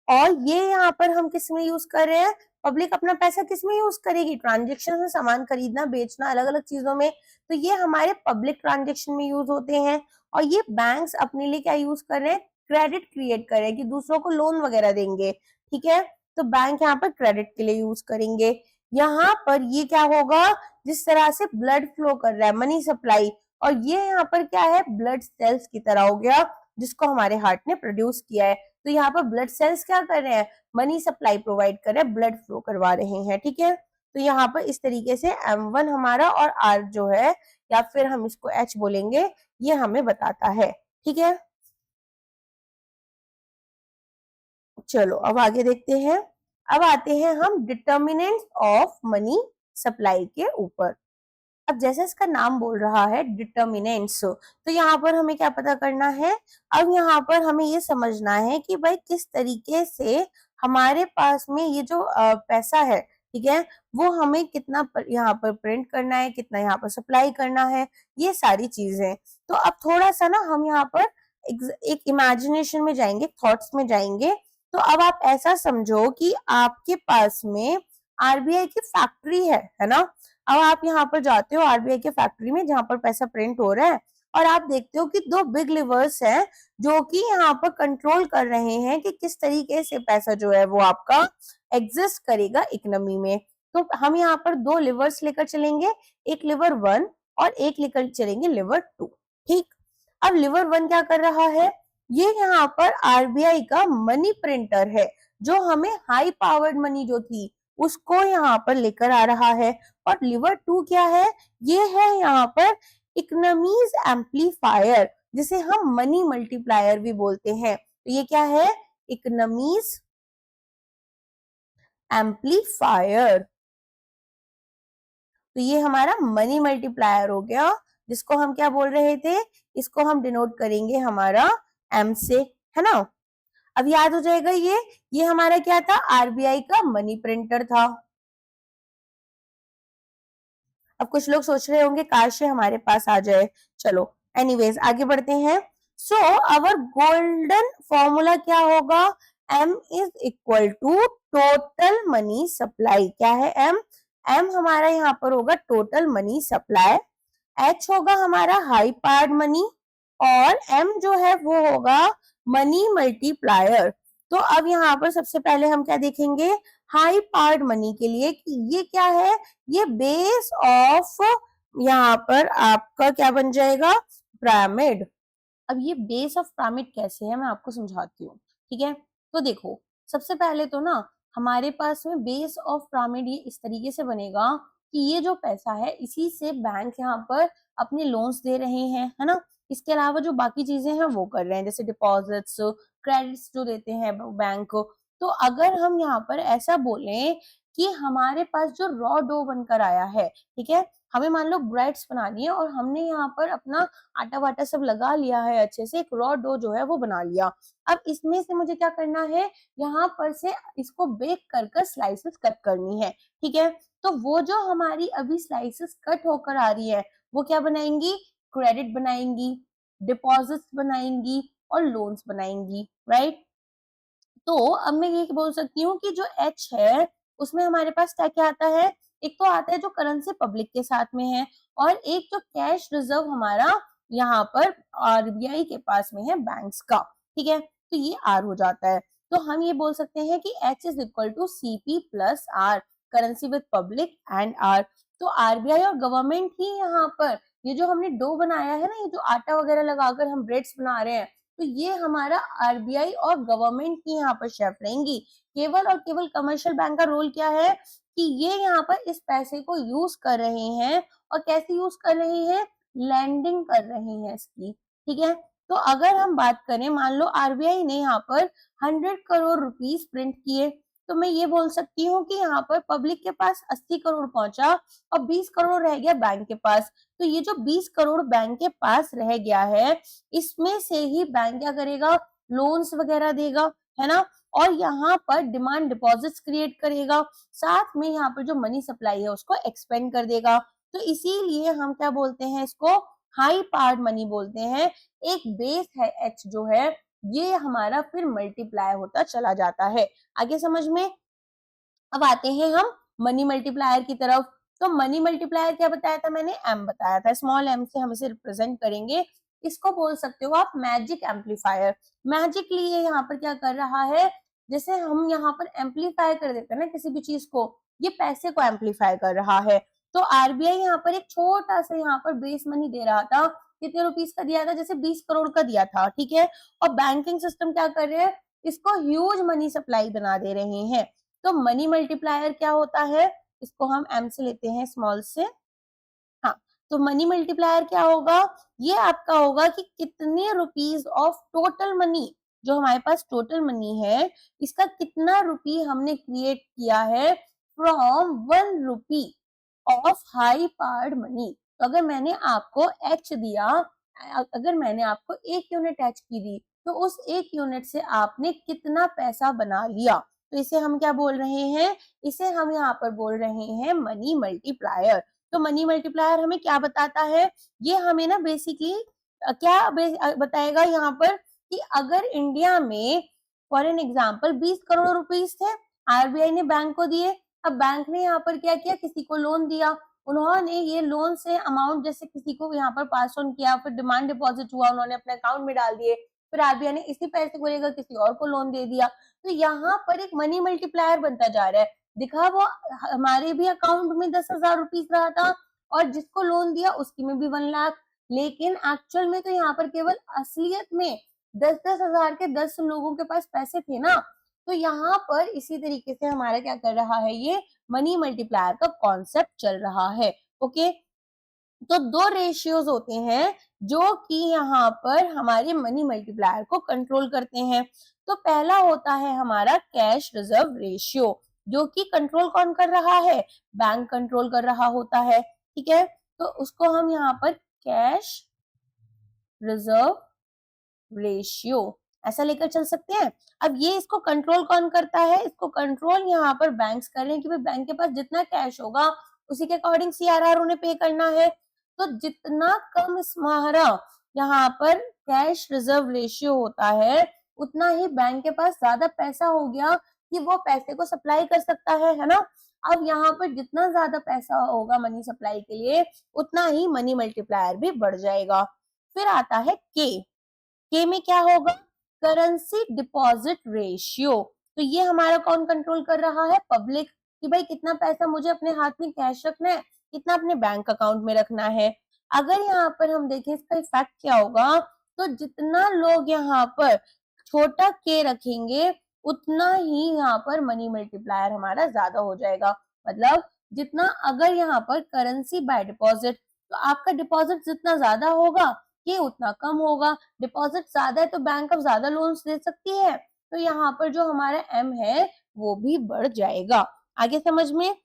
Speaker 1: और ये यहाँ पर हम किस में यूज कर रहे हैं, पब्लिक अपना पैसा किस में यूज करेगी, ट्रांजेक्शन में, सामान खरीदना बेचना, अलग अलग चीजों में, तो ये हमारे पब्लिक ट्रांजेक्शन में यूज होते हैं। और ये बैंक्स अपने लिए क्या यूज कर रहे हैं, क्रेडिट क्रिएट कर रहे हैं कि दूसरों को लोन वगैरह देंगे, ठीक है। तो बैंक यहाँ पर क्रेडिट के लिए यूज करेंगे। यहाँ पर ये क्या होगा, जिस तरह से ब्लड फ्लो कर रहा है, मनी सप्लाई, और ये यहाँ पर क्या है, ब्लड सेल्स की तरह हो गया, जिसको हमारे हार्ट ने प्रोड्यूस किया है। तो यहाँ पर ब्लड सेल्स क्या कर रहे हैं, मनी सप्लाई प्रोवाइड कर रहे हैं, ब्लड फ्लो करवा रहे हैं, ठीक है। तो यहाँ पर इस तरीके से M1 हमारा और R जो है, या फिर हम इसको H बोलेंगे, ये हमें बताता है, ठीक है। चलो अब आगे देखते हैं। अब आते हैं हम डिटर्मिनेंट ऑफ मनी सप्लाई के ऊपर। अब जैसे इसका नाम बोल रहा है डिटर्मिनेंट्स, तो यहाँ पर हमें क्या पता करना है, अब यहाँ पर हमें ये समझना है कि भाई किस तरीके से हमारे पास में ये जो पैसा है, ठीक है, वो हमें कितना यहाँ पर प्रिंट करना है, कितना यहाँ पर सप्लाई करना है, ये सारी चीजें। तो अब थोड़ा सा ना हम यहाँ पर एक इमेजिनेशन में जाएंगे, थॉट्स में जाएंगे। तो अब आप ऐसा समझो कि आपके पास में आरबीआई की फैक्ट्री है ना। अब आप यहाँ पर जाते हो आरबीआई के फैक्ट्री में, जहां पर पैसा प्रिंट हो रहा है, और आप देखते हो कि 2 बिग लिवर्स हैं जो कि यहाँ पर कंट्रोल कर रहे हैं कि किस तरीके से पैसा जो है वो आपका एग्जिस्ट करेगा इकोनॉमी में। तो हम यहाँ पर 2 लिवर्स लेकर चलेंगे, एक लिवर 1 और एक लेकर चलेंगे लिवर 2, ठीक। अब लिवर वन क्या कर रहा है, ये यहाँ पर आरबीआई का मनी प्रिंटर है जो हमें हाई पावर्ड मनी जो थी उसको यहाँ पर लेकर आ रहा है। और लिवर टू क्या है, ये है यहाँ पर इकोनॉमीज एम्पलीफायर जिसे हम मनी मल्टीप्लायर भी बोलते हैं। तो ये क्या है, इकोनॉमीज एम्पलीफायर। तो ये हमारा मनी मल्टीप्लायर हो गया जिसको हम क्या बोल रहे थे, इसको हम डिनोट करेंगे हमारा एम से, है ना। अब याद हो जाएगा ये हमारा क्या था, आरबीआई का मनी प्रिंटर था। अब कुछ लोग सोच रहे होंगे काश ये हमारे पास आ जाए। चलो एनीवेज आगे बढ़ते हैं। सो अवर गोल्डन फॉर्मूला क्या होगा, M is equal to total money supply. क्या है एम, एम हमारा यहाँ पर होगा टोटल मनी सप्लाई, एच होगा हमारा हाई पावर्ड मनी और एम जो है वो होगा मनी मल्टीप्लायर। तो अब यहाँ पर सबसे पहले हम क्या देखेंगे, हाई पावर्ड मनी के लिए कि ये क्या है, ये बेस ऑफ यहाँ पर आपका क्या बन जाएगा, पिरामिड। अब ये बेस ऑफ पिरामिड कैसे है मैं आपको समझाती हूँ, ठीक है। तो देखो सबसे पहले तो ना हमारे पास में बेस ऑफ पिरामिड ये इस तरीके से बनेगा कि ये जो पैसा है इसी से बैंक यहाँ पर अपने लोन्स दे रहे हैं, है ना। इसके अलावा जो बाकी चीजें हैं वो कर रहे हैं, जैसे डिपॉजिट्स क्रेडिट्स जो देते हैं बैंक को। तो अगर हम यहाँ पर ऐसा बोलें कि हमारे पास जो रॉ डो बनकर आया है, ठीक है, हमें मान लो ब्रेड्स बनानी है और हमने यहाँ पर अपना आटा वाटा सब लगा लिया है अच्छे से, एक रॉ डो जो है वो बना लिया। अब इसमें से मुझे क्या करना है, यहाँ पर से इसको बेक कर स्लाइसेस कट करनी है, ठीक है। तो वो जो हमारी अभी स्लाइसेस कट होकर आ रही है वो क्या बनाएंगी, क्रेडिट बनाएंगी, डिपॉजिट्स बनाएंगी और लोन्स बनाएंगी, राइट। तो अब मैं ये बोल सकती हूँ कि जो एच है उसमें हमारे पास क्या क्या आता है, एक तो आता है जो करेंसी पब्लिक के साथ में है और एक जो कैश रिजर्व हमारा यहाँ पर आरबीआई के पास में है बैंक्स का, ठीक है। तो ये आर हो जाता है। तो हम ये बोल सकते हैं कि H is equal to CP plus R, currency with public and R. तो आरबीआई और गवर्नमेंट ही यहाँ पर ये जो हमने डो बनाया है ना, ये जो आटा वगैरह लगाकर हम ब्रेड्स बना रहे हैं, तो ये हमारा आरबीआई और गवर्नमेंट की यहाँ पर शेफ रहेंगी। केवल और केवल कमर्शियल बैंक का रोल क्या है कि ये यहाँ पर इस पैसे को यूज कर रहे हैं और कैसे यूज कर रहे हैं, लैंडिंग कर रहे हैं इसकी, ठीक है। तो अगर हम बात करें, मान लो आरबीआई ने यहाँ पर 100 करोड़ रुपीस प्रिंट किए, तो मैं ये बोल सकती हूँ कि यहाँ पर पब्लिक के पास 80 करोड़ पहुंचा और 20 करोड़ रह गया बैंक के पास। तो ये जो 20 करोड़ बैंक के पास रह गया है इसमें से ही बैंक क्या करेगा, लोन्स वगैरह देगा, है ना। और यहाँ पर डिमांड डिपॉजिट्स क्रिएट करेगा, साथ में यहाँ पर जो मनी सप्लाई है उसको एक्सपेंड कर देगा। तो इसीलिए हम क्या बोलते हैं, इसको हाई पावर्ड मनी बोलते हैं। एक बेस है एच जो है ये हमारा फिर मल्टीप्लाई होता चला जाता है। आगे समझ में। अब आते हैं हम मनी मल्टीप्लायर की तरफ। तो मनी मल्टीप्लायर क्या बताया था मैंने, एम बताया था, स्मॉल एम से हम इसे रिप्रेजेंट करेंगे। इसको बोल सकते हो आप मैजिक एम्पलीफायर। मैजिकली ये यहाँ पर क्या कर रहा है, जैसे हम यहाँ पर एम्पलीफाई कर देते हैं ना किसी भी चीज को, ये पैसे को एम्पलीफाई कर रहा है। तो आरबीआई यहाँ पर एक छोटा सा यहाँ पर बेस मनी दे रहा था, कितने रुपीस का दिया था, जैसे 20 करोड़ का दिया था, ठीक है। और बैंकिंग सिस्टम क्या कर रहे हैं, इसको ह्यूज मनी सप्लाई बना दे रहे हैं। तो मनी मल्टीप्लायर क्या होता है, इसको हम एम से लेते हैं, स्मॉल से। हाँ, तो मनी मल्टीप्लायर क्या होगा, ये आपका होगा कि कितने रुपीस ऑफ टोटल मनी, जो हमारे पास टोटल मनी है इसका कितना रुपी हमने क्रिएट किया है from 1 rupee of high powered money. तो अगर मैंने आपको एच दिया, अगर मैंने आपको 1 यूनिट एच की दी, तो उस 1 यूनिट से आपने कितना पैसा बना लिया। तो इसे हम क्या बोल रहे हैं, इसे हम यहाँ पर बोल रहे हैं मनी मल्टीप्लायर। तो मनी मल्टीप्लायर हमें क्या बताता है, ये हमें ना बेसिकली क्या बताएगा यहाँ पर कि अगर इंडिया में for an example 20 crore rupees थे, आरबीआई ने बैंक को दिए। अब बैंक ने यहाँ पर क्या किया, किसी को लोन दिया, उन्होंने ये लोन से अमाउंट जैसे किसी को यहाँ पर पास ऑन किया, फिर डिमांड डिपॉजिट हुआ, उन्होंने अपने अकाउंट में डाल दिए, फिर आरबीआई ने इसी पैसे को लेकर किसी और को लोन दे दिया। तो यहाँ पर एक मनी मल्टीप्लायर बनता जा रहा है। दिखा वो हमारे भी अकाउंट में 10,000 रुपीस रहा था और जिसको लोन दिया उसकी में भी 1 लाख, लेकिन एक्चुअल में तो यहाँ पर केवल असलियत में 10-10 हजार के 10 लोगों के पास पैसे थे ना। तो यहाँ पर इसी तरीके से हमारा क्या कर रहा है, ये मनी मल्टीप्लायर का कॉन्सेप्ट चल रहा है। ओके, तो दो रेशियोज होते हैं जो कि यहाँ पर हमारे मनी मल्टीप्लायर को कंट्रोल करते हैं। तो पहला होता है हमारा कैश रिजर्व रेशियो, जो कि कंट्रोल कौन कर रहा है, बैंक कंट्रोल कर रहा होता है। ठीक है, तो उसको हम यहाँ पर कैश रिजर्व रेशियो ऐसा लेकर चल सकते हैं। अब ये इसको कंट्रोल कौन करता है, इसको कंट्रोल यहाँ पर बैंक्स कर रहे हैं कि भाई बैंक के पास जितना कैश होगा उसी के अकॉर्डिंग सीआरआर उन्हें पे करना है। तो जितना कम हमारा यहाँ पर कैश रिजर्व रेशियो होता है, उतना ही बैंक के पास ज्यादा पैसा हो गया कि वो पैसे को सप्लाई कर सकता है ना। अब यहाँ पर जितना ज्यादा पैसा होगा मनी सप्लाई के लिए, उतना ही मनी मल्टीप्लायर भी बढ़ जाएगा। फिर आता है के में क्या होगा, करेंसी डिपॉजिट रेशियो। तो ये हमारा कौन कंट्रोल कर रहा है, पब्लिक, कि भाई कितना पैसा मुझे अपने हाथ में कैश रखना है, कितना अपने बैंक अकाउंट में रखना है। अगर यहाँ पर हम देखें इसका इफेक्ट क्या होगा, तो जितना लोग यहाँ पर छोटा के रखेंगे, उतना ही यहाँ पर मनी मल्टीप्लायर हमारा ज्यादा हो जाएगा। मतलब जितना अगर यहाँ पर करेंसी बाय डिपॉजिट, तो आपका डिपॉजिट जितना ज्यादा होगा ये उतना कम होगा। डिपॉजिट ज्यादा है तो बैंक अब ज्यादा लोन्स दे सकती है, तो यहाँ पर जो हमारा एम है वो भी बढ़ जाएगा। आगे समझ में,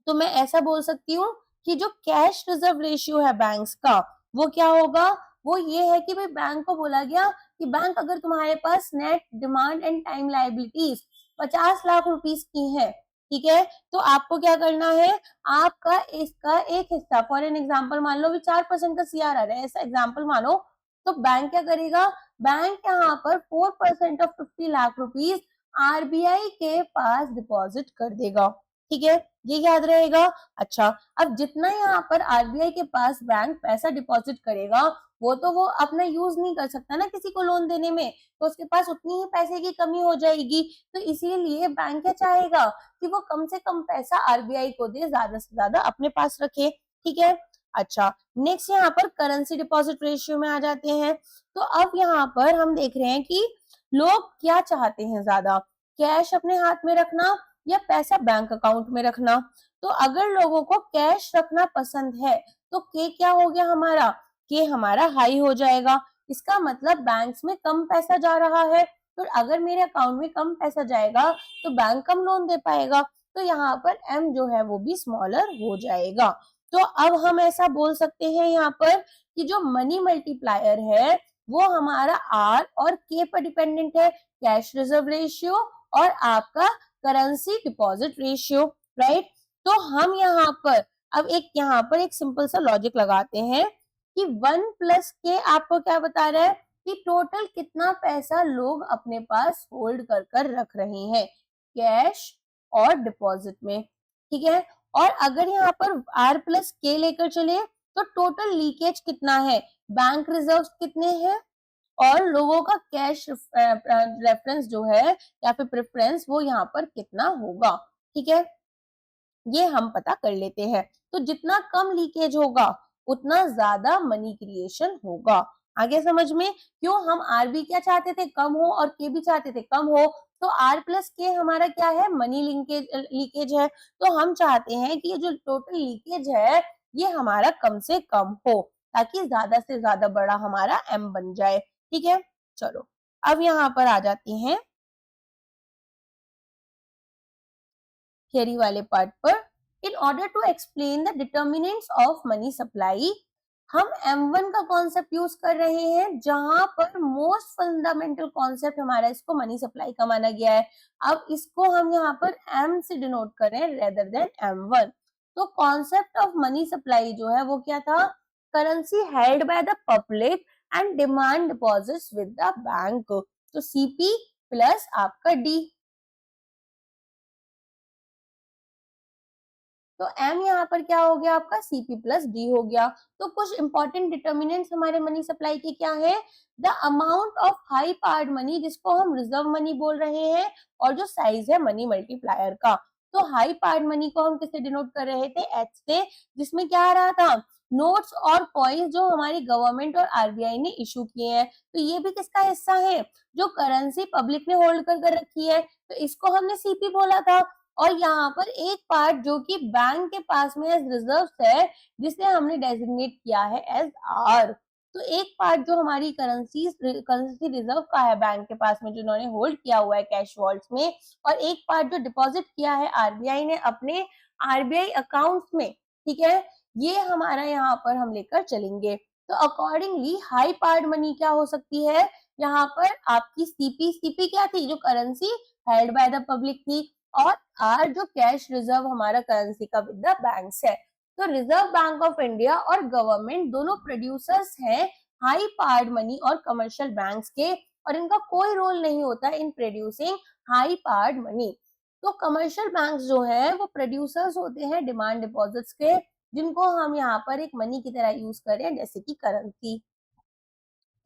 Speaker 1: तो मैं ऐसा बोल सकती हूँ कि जो कैश रिजर्व रेशियो है बैंक्स का, वो क्या होगा, वो ये है कि भाई बैंक को बोला गया कि बैंक अगर तुम्हारे पास net demand and time liabilities 50 lakh rupees की है, ठीक है, तो आपको क्या करना है, आपका इसका एक हिस्सा, फॉर एन एग्जाम्पल मान लो भी 4% का सीआरआर है, ऐसा एग्जाम्पल मानो, तो बैंक क्या करेगा, बैंक यहाँ पर 4% ऑफ 50 लाख रुपीस आरबीआई के पास डिपॉजिट कर देगा। ठीक है, ये याद रहेगा। अच्छा, अब जितना यहाँ पर आरबीआई के पास बैंक पैसा डिपॉजिट करेगा, वो तो वो अपना यूज नहीं कर सकता ना किसी को लोन देने में, तो उसके पास उतनी ही पैसे की कमी हो जाएगी। तो इसीलिए बैंक क्या चाहेगा कि वो कम से कम पैसा आरबीआई को दे, ज्यादा से ज्यादा अपने पास रखे। ठीक है, अच्छा, नेक्स्ट यहाँ पर करेंसी डिपॉजिट रेशियो में आ जाते हैं। तो अब यहाँ पर हम देख रहे हैं कि लोग क्या चाहते हैं ज्यादा, कैश अपने हाथ में रखना या पैसा बैंक अकाउंट में रखना। तो अगर लोगों को कैश रखना पसंद है, तो के क्या हो गया हमारा, के हमारा हाई हो जाएगा। इसका मतलब बैंक्स में कम पैसा जा रहा है, तो अगर मेरे अकाउंट में कम पैसा जाएगा तो बैंक कम लोन दे पाएगा, तो यहाँ पर एम जो है वो भी स्मॉलर हो जाएगा। तो अब हम ऐसा बोल सकते हैं यहाँ पर कि जो मनी मल्टीप्लायर है वो हमारा आर और के पर डिपेंडेंट है, कैश रिजर्व रेशियो और आपका करेंसी डिपॉजिट रेशियो, राइट। तो हम यहाँ पर अब एक सिंपल सा लॉजिक लगाते हैं कि 1 प्लस के आपको क्या बता रहा है कि टोटल कितना पैसा लोग अपने पास होल्ड कर कर रख रहे हैं कैश और डिपॉजिट में। ठीक है, और अगर यहाँ पर आर प्लस के लेकर चले तो टोटल लीकेज कितना है, बैंक रिजर्व कितने हैं और लोगों का कैश रेफरेंस जो है या फिर प्रेफरेंस वो यहाँ पर कितना होगा। ठीक है, ये हम पता कर लेते हैं। तो जितना कम लीकेज होगा उतना ज्यादा मनी क्रिएशन होगा। आगे समझ में, क्यों हम आर भी क्या चाहते थे, कम हो, और के भी चाहते थे कम हो। तो आर प्लस के हमारा क्या है, मनी लीकेज है। तो हम चाहते हैं कि ये जो टोटल लीकेज है ये हमारा कम से कम हो, ताकि ज्यादा से ज्यादा बड़ा हमारा एम बन जाए। ठीक है, चलो अब यहाँ पर आ जाती हैं थियरी वाले पार्ट पर। In order to explain the determinants of money supply, हम M1 का कॉन्सेप्ट यूज कर रहे हैं, जहां पर मोस्ट फंडामेंटल कॉन्सेप्ट हमारा इसको मनी सप्लाई का माना गया है। अब इसको हम यहाँ पर M से डिनोट कर रहे हैं रेदर देन M1। तो कॉन्सेप्ट ऑफ मनी सप्लाई जो है वो क्या था, currency held by the public and demand deposits with the bank. तो CP प्लस आपका D, तो M यहाँ पर क्या हो गया आपका, CP प्लस D हो गया। तो कुछ इंपॉर्टेंट डिटर्मिनेंट्स हमारे मनी सप्लाई के क्या है, the amount of high powered money, जिसको हम रिजर्व मनी बोल रहे हैं, और जो साइज है मनी मल्टीप्लायर का। तो हाई पावर्ड मनी को हम किससे डिनोट कर रहे थे, H से, जिसमें क्या आ रहा था, नोट्स और कॉइन्स जो हमारी गवर्नमेंट और आरबीआई ने इशू किए हैं, तो ये भी किसका हिस्सा है, जो करेंसी पब्लिक ने होल्ड कर रखी है, तो इसको हमने सीपी बोला था। और यहाँ पर एक पार्ट जो कि बैंक के पास में एज रिजर्व है, जिसे हमने डेजिग्नेट किया है एज आर। तो एक पार्ट जो हमारी करेंसी रिजर्व का है बैंक के पास में, जो उन्होंने होल्ड किया हुआ है कैश वॉल्ट्स में, और एक पार्ट जो डिपॉजिट किया है आरबीआई ने अपने आरबीआई अकाउंट्स में, ठीक है, ये हमारा यहाँ पर हम लेकर चलेंगे। तो अकॉर्डिंगली हाई पार्ट मनी क्या हो सकती है, यहाँ पर आपकी सीपी क्या थी, जो currency held by the public थी, और आर जो कैश रिजर्व हमारा करेंसी का विद द बैंक्स है। तो रिजर्व बैंक ऑफ इंडिया और गवर्नमेंट दोनों प्रोड्यूसर्स हैं हाई पार्ट मनी और कमर्शियल बैंक्स के, और इनका कोई रोल नहीं होता in producing high part money. तो कमर्शियल बैंक्स जो है वो प्रोड्यूसर्स होते हैं डिमांड डिपॉजिट्स के, जिनको हम यहाँ पर एक मनी की तरह यूज करें, जैसे कि करेंसी।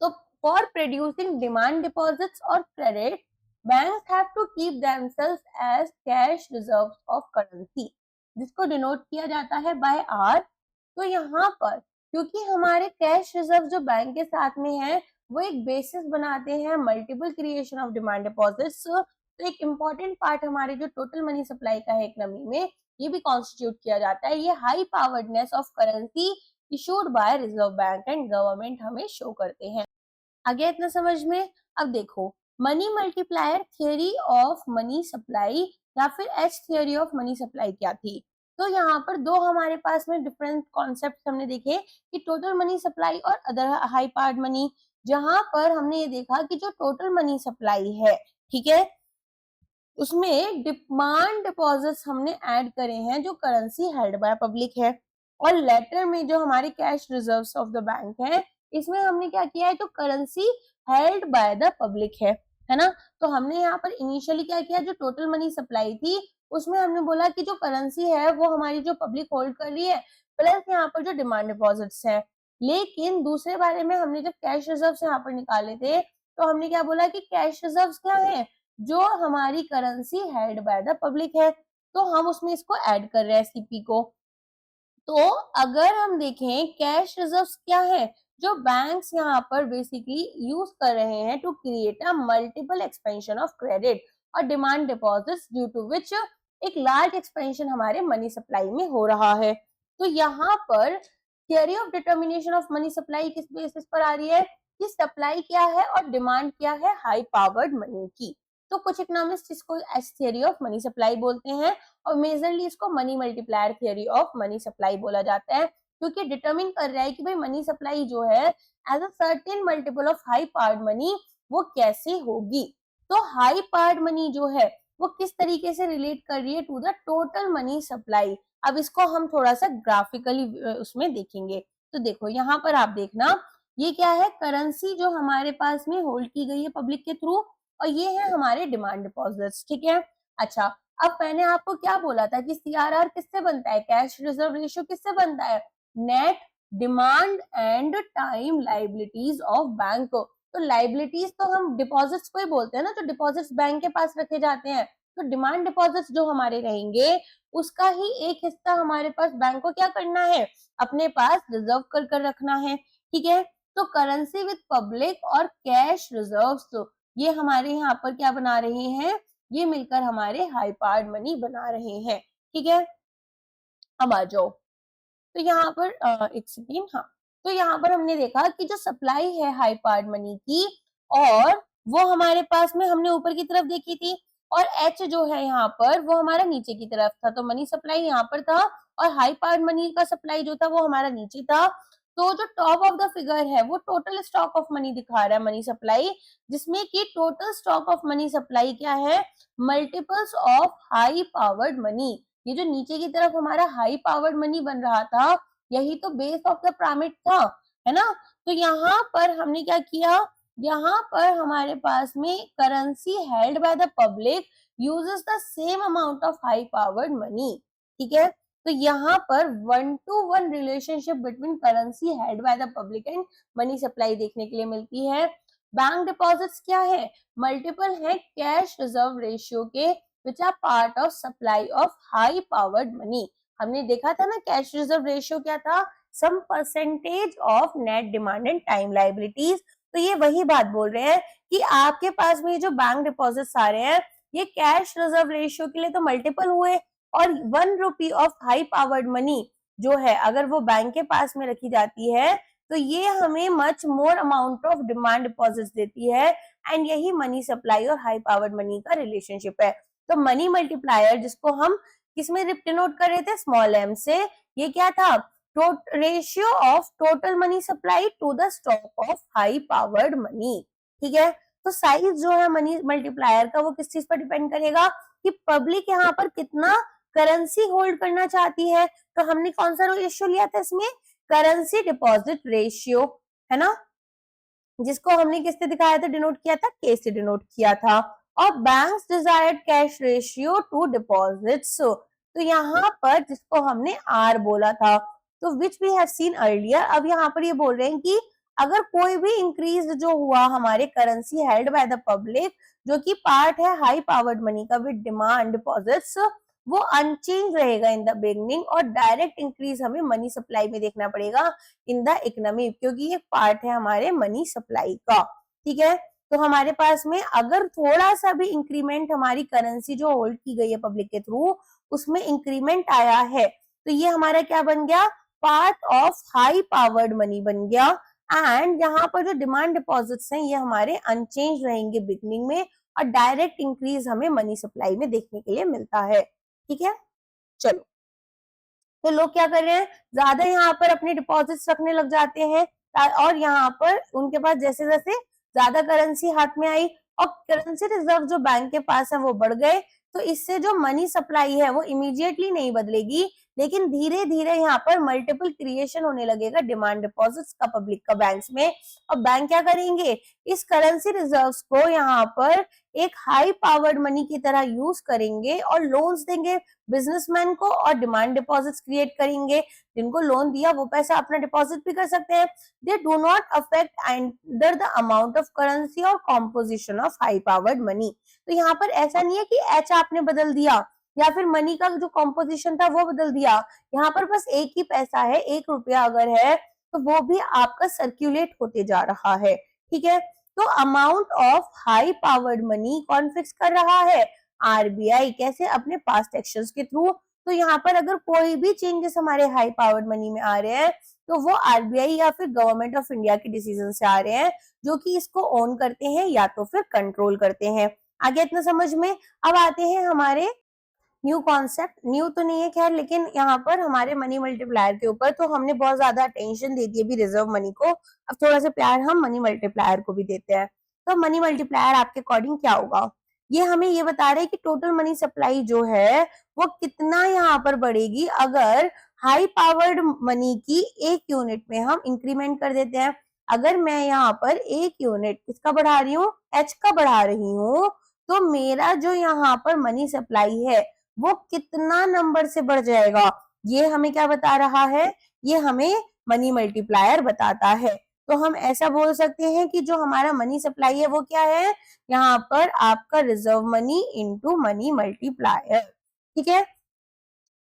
Speaker 1: तो फॉर प्रोड्यूसिंग डिमांड डिपॉजिट्स और credit, banks have to keep themselves as cash reserves of currency, जिसको डिनोट किया जाता है बाय आर। तो यहाँ पर क्योंकि हमारे कैश रिजर्व जो बैंक के साथ में है, वो एक बेसिस बनाते हैं multiple creation of demand deposits. तो एक इम्पॉर्टेंट पार्ट हमारे जो टोटल मनी सप्लाई का है इकोनॉमी में, ये भी कॉन्स्टिट्यूट किया जाता है। ये high poweredness of currency issued by reserve bank and government हमें शो करते हैं। आगे इतना समझ में। अब देखो, money multiplier theory of money supply या फिर H theory of money supply क्या थी। तो यहाँ पर दो हमारे पास में डिफरेंट कॉन्सेप्ट हमने देखे कि टोटल मनी सप्लाई और अदर हाई पार्ट मनी। जहां पर हमने ये देखा कि जो टोटल मनी सप्लाई है, ठीक है, उसमें डिमांड डिपॉजिट्स हमने ऐड करे हैं जो करेंसी हेल्ड बाय पब्लिक है, और लेटर में जो हमारे cash reserves of the bank है, इसमें हमने क्या किया है, जो currency held by the public है ना। तो हमने यहाँ पर इनिशियली क्या किया, जो टोटल मनी सप्लाई थी उसमें हमने बोला कि जो करेंसी है वो हमारी जो पब्लिक होल्ड कर रही है, प्लस यहाँ पर जो डिमांड डिपॉजिट्स है। लेकिन दूसरे बारे में हमने जब कैश रिजर्व यहाँ पर निकाले थे, तो हमने क्या बोला कि कैश रिजर्व क्या है, जो हमारी currency held by the public है, तो हम उसमें इसको ऐड कर रहे हैं सीपी को। तो अगर हम देखें कैश रिजर्व्स क्या है, जो बैंक्स यहाँ पर बेसिकली यूज कर रहे हैं to create a multiple expansion of credit और demand deposits, due to which एक लार्ज एक्सपेंशन हमारे मनी सप्लाई में हो रहा है। तो यहाँ पर theory of determination of money supply किस बेसिस पर आ रही है, कि सप्लाई क्या है और डिमांड क्या है हाई पावर्ड मनी की। तो कुछ इकोनॉमिस्ट इसको H theory of money supply बोलते हैं, और मेजरली इसको money multiplier theory of money supply बोला जाता है, क्योंकि डिटरमिन कर रहा है कि भाई मनी सप्लाई जो है as a certain multiple of high powered money वो कैसे होगी। तो हाई पावर्ड मनी जो है वो किस तरीके से रिलेट कर रही है to the total money supply. अब इसको हम थोड़ा सा ग्राफिकली उसमें देखेंगे। तो देखो यहाँ पर आप देखना, ये क्या है, करेंसी जो हमारे पास में होल्ड की गई है पब्लिक के थ्रू, और ये है हमारे डिमांड डिपॉजिट्स, ठीक है। अच्छा, अब मैंने आपको क्या बोला था कि सीआरआर किससे बनता है, कैश रिजर्व रेशियो किससे बनता है, net demand and time liabilities of bank. तो लाइबिलिटीज तो हम डिपॉजिट्स को ही बोलते हैं ना, जो डिपॉजिट्स बैंक के पास रखे जाते हैं। तो डिमांड डिपॉजिट्स जो हमारे रहेंगे, उसका ही एक हिस्सा हमारे पास बैंक को क्या करना है, अपने पास रिजर्व कर रखना है, ठीक है। तो करेंसी विद पब्लिक और कैश रिजर्व्स, ये हमारे यहाँ पर क्या बना रहे हैं, ये मिलकर हमारे हाई पावर्ड मनी बना रहे हैं, ठीक है। अब आ जाओ, तो यहाँ पर एक सेकेंड, हाँ, तो यहाँ पर हमने देखा कि जो सप्लाई है हाई पावर्ड मनी की, और वो हमारे पास में हमने ऊपर की तरफ देखी थी, और एच जो है यहाँ पर वो हमारा नीचे की तरफ था। तो मनी सप्लाई यहाँ पर था, और हाई पावर्ड मनी का सप्लाई जो था वो हमारा नीचे था। तो जो टॉप ऑफ द फिगर है वो टोटल स्टॉक ऑफ मनी दिखा रहा है, मनी सप्लाई, जिसमें कि total stock of money supply क्या है, multiples of high powered money. ये जो नीचे की तरफ हमारा हाई पावर्ड मनी बन रहा था, यही तो बेस ऑफ द पिरामिड था, है ना। तो यहाँ पर हमने क्या किया, यहाँ पर हमारे पास में currency held by the public uses the same amount of high powered money, ठीक है। तो यहाँ पर 1-to-1 relationship between currency held by the public and money supply देखने के लिए मिलती है। बैंक डिपॉजिट्स क्या है, मल्टीपल है कैश रिजर्व रेशियो के, which are part of supply of high powered money. हमने देखा था ना कैश रिजर्व रेशियो क्या था, some percentage of net demand and time liabilities. तो ये वही बात बोल रहे हैं कि आपके पास में जो बैंक डिपॉजिट्स आ रहे हैं ये कैश रिजर्व रेशियो के लिए तो मल्टीपल हुए, और 1 rupee of high powered money जो है अगर वो बैंक के पास में रखी जाती है तो ये हमें much more amount of demand deposits देती है, एंड यही मनी सप्लाई और हाई पावर्ड मनी का रिलेशनशिप है। तो मनी मल्टीप्लायर जिसको हम किसमें डिनोट कर रहे थे, स्मॉल एम से, ये क्या था, ratio of total money supply to the stock of high powered money. ठीक है, तो साइज जो है मनी मल्टीप्लायर का वो किस चीज पर डिपेंड करेगा कि पब्लिक यहाँ पर कितना करेंसी होल्ड करना चाहती है। तो हमने कौन सा रेशियो लिया था इसमें, करेंसी डिपॉजिट रेशियो, है ना, जिसको हमने किससे दिखाया था, डिनोट किया था, के से डिनोट किया था। और banks desired cash ratio to deposits, तो यहाँ पर जिसको हमने आर बोला था, तो which we have seen earlier. अब यहाँ पर ये बोल रहे हैं कि अगर कोई भी इंक्रीज जो हुआ हमारे currency held by the public जो कि पार्ट है हाई पावर्ड मनी का विद डिमांड डिपॉजिट्स, वो अनचेंज रहेगा इन द बिगनिंग, और डायरेक्ट इंक्रीज हमें मनी सप्लाई में देखना पड़ेगा इन द इकोनॉमी, क्योंकि ये पार्ट है हमारे मनी सप्लाई का। ठीक है, तो हमारे पास में अगर थोड़ा सा भी इंक्रीमेंट हमारी करेंसी जो होल्ड की गई है पब्लिक के थ्रू उसमें इंक्रीमेंट आया है तो ये हमारा क्या बन गया, part of high powered money बन गया। एंड यहाँ पर जो डिमांड डिपॉजिट्स हैं ये हमारे अनचेंज रहेंगे बिगनिंग में, और डायरेक्ट इंक्रीज हमें मनी सप्लाई में देखने के लिए मिलता है। ठीक है, चलो, तो लोग क्या कर रहे हैं, ज्यादा यहाँ पर अपने डिपॉजिट्स रखने लग जाते हैं, और यहाँ पर उनके पास जैसे जैसे ज्यादा करेंसी हाथ में आई और करेंसी रिजर्व जो बैंक के पास है वो बढ़ गए, तो इससे जो मनी सप्लाई है वो इमीडिएटली नहीं बदलेगी, लेकिन धीरे धीरे यहाँ पर मल्टीपल क्रिएशन होने लगेगा डिमांड डिपॉजिट्स का पब्लिक का बैंक्स में। और बैंक क्या करेंगे, इस करेंसी रिजर्व्स को यहाँ पर एक हाई पावर्ड मनी की तरह यूज करेंगे और लोन्स देंगे बिजनेसमैन को, और डिमांड डिपॉजिट्स क्रिएट करेंगे। जिनको लोन दिया वो पैसा अपना डिपॉजिट भी कर सकते हैं। They do not affect under the amount of currency और composition of high powered money. तो यहाँ पर ऐसा नहीं है कि एच आपने बदल दिया या फिर मनी का जो कॉम्पोजिशन था वो बदल दिया, यहाँ पर बस एक ही पैसा है, 1 रुपया अगर है तो वो भी आपका सर्क्यूलेट होते जा रहा है। ठीक है, तो amount of high powered money कौन फिक्स कर रहा है, आरबीआई। कैसे, अपने पास्ट एक्शंस के थ्रू। तो यहाँ पर अगर कोई भी चेंजेस हमारे हाई पावर्ड मनी में आ रहे हैं तो वो आरबीआई या फिर गवर्नमेंट ऑफ इंडिया के डिसीजन से आ रहे हैं, जो कि इसको ओन करते हैं या तो फिर कंट्रोल करते हैं। आगे इतना समझ में। अब आते हैं हमारे न्यू कॉन्सेप्ट, न्यू तो नहीं है खैर, लेकिन यहाँ पर हमारे मनी मल्टीप्लायर के ऊपर तो हमने बहुत ज्यादा अटेंशन दे दी अभी रिजर्व मनी को, अब थोड़ा सा प्यार हम मनी मल्टीप्लायर को भी देते हैं। तो मनी मल्टीप्लायर आपके अकॉर्डिंग क्या होगा, ये हमें ये बता रहे हैं कि टोटल मनी सप्लाई जो है वो कितना यहाँ पर बढ़ेगी अगर हाई पावर्ड मनी की 1 यूनिट में हम इंक्रीमेंट कर देते हैं। अगर मैं यहाँ पर 1 यूनिट किसका बढ़ा रही हूँ, एच का बढ़ा रही हूँ, तो मेरा जो यहाँ पर मनी सप्लाई है वो कितना नंबर से बढ़ जाएगा, ये हमें क्या बता रहा है, ये हमें मनी मल्टीप्लायर बताता है। तो हम ऐसा बोल सकते हैं कि जो हमारा मनी सप्लाई है वो क्या है, यहाँ पर आपका reserve money into money multiplier. ठीक है,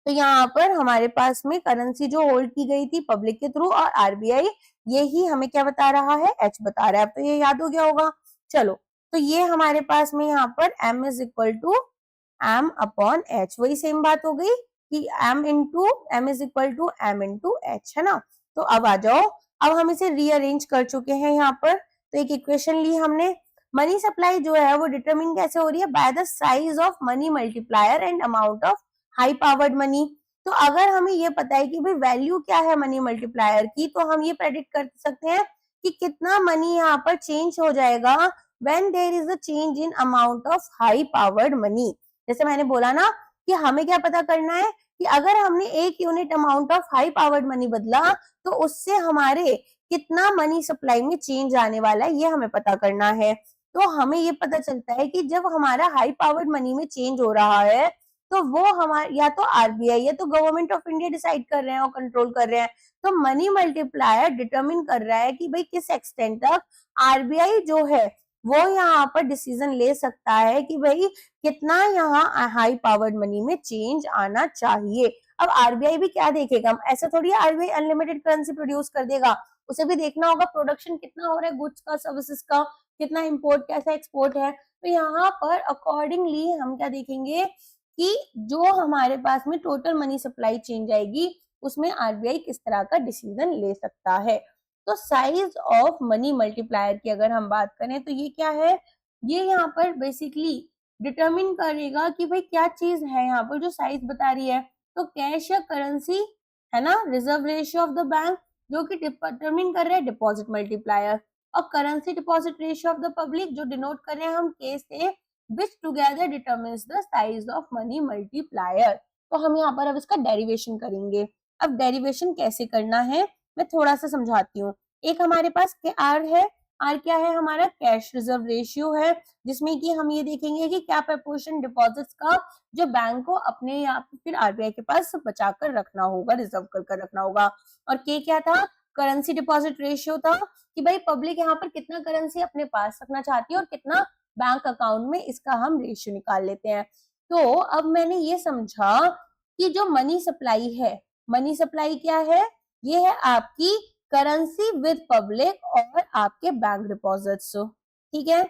Speaker 1: तो यहाँ पर हमारे पास में करेंसी जो होल्ड की गई थी पब्लिक के थ्रू और आरबीआई, यही हमें क्या बता रहा है, एच बता रहा है। अब तो ये याद हो गया होगा। चलो, तो ये हमारे पास में यहाँ पर m is equal to m upon h, वही सेम बात हो गई कि m into m is equal to m into h, है ना। तो अब आ जाओ, अब हम इसे रीअरेंज कर चुके हैं यहाँ पर। तो एक इक्वेशन ली हमने, मनी सप्लाई जो है वो डिटरमिन कैसे हो रही है, by the size of money multiplier and amount of high powered money. तो अगर हमें ये पता है कि भाई वैल्यू क्या है मनी मल्टीप्लायर की, तो हम ये प्रेडिक्ट कर सकते हैं कि कितना मनी यहाँ पर चेंज हो जाएगा when there is a change in amount of high powered money. जैसे मैंने बोला ना कि हमें क्या पता करना है कि अगर हमने 1 unit amount of high powered money बदला तो उससे हमारे कितना मनी सप्लाई में चेंज आने वाला है, ये हमें पता करना है। तो हमें ये पता चलता है कि जब हमारा हाई पावर्ड मनी में चेंज हो रहा है तो वो हमारे या तो आरबीआई या तो गवर्नमेंट ऑफ इंडिया डिसाइड कर रहे हैं और कंट्रोल कर रहे हैं। तो मनी मल्टीप्लायर डिटरमिन कर रहा है कि भाई किस एक्सटेंट तक आरबीआई जो है वो यहाँ पर डिसीजन ले सकता है कि भाई कितना यहाँ हाई पावर्ड मनी में चेंज आना चाहिए। अब आरबीआई भी क्या देखेगा, ऐसा थोड़ी आरबीआई अनलिमिटेड करेंसी प्रोड्यूस कर देगा, उसे भी देखना होगा प्रोडक्शन कितना हो रहा है गुड्स का, सर्विसेज का, कितना इंपोर्ट कैसा एक्सपोर्ट है। तो यहाँ पर अकॉर्डिंगली हम क्या देखेंगे कि जो हमारे पास में टोटल मनी सप्लाई चेंज आएगी उसमें आरबीआई किस तरह का डिसीजन ले सकता है। तो साइज ऑफ मनी मल्टीप्लायर की अगर हम बात करें तो ये क्या है, ये यहाँ पर बेसिकली डिटरमिन करेगा कि भाई क्या चीज है यहाँ पर जो साइज बता रही है। तो कैश या करेंसी है ना, reserve ratio of the bank जो कि डिटरमिन कर रहे हैं डिपॉजिट मल्टीप्लायर, और currency deposit ratio of the public जो डिनोट कर रहे हैं हम के से, which together determines the size of money multiplier. तो हम यहाँ पर अब इसका डेरिवेशन करेंगे। अब डेरिवेशन कैसे करना है मैं थोड़ा सा समझाती हूँ। एक हमारे पास आर है, आर क्या है हमारा कैश रिजर्व रेशियो है, जिसमें कि हम ये देखेंगे कि क्या प्रपोर्शन डिपॉजिट्स का जो बैंक को अपने या फिर आरबीआई के पास बचा कर रखना होगा, रिजर्व कर रखना होगा। और के क्या था, करेंसी डिपॉजिट रेशियो था कि भाई पब्लिक यहाँ पर कितना करेंसी अपने पास रखना चाहती है और कितना बैंक अकाउंट में, इसका हम रेशियो निकाल लेते हैं। तो अब मैंने ये समझा कि जो मनी सप्लाई है, मनी सप्लाई क्या है, ये है आपकी करेंसी विद पब्लिक और आपके बैंक डिपॉजिट्स, ठीक है।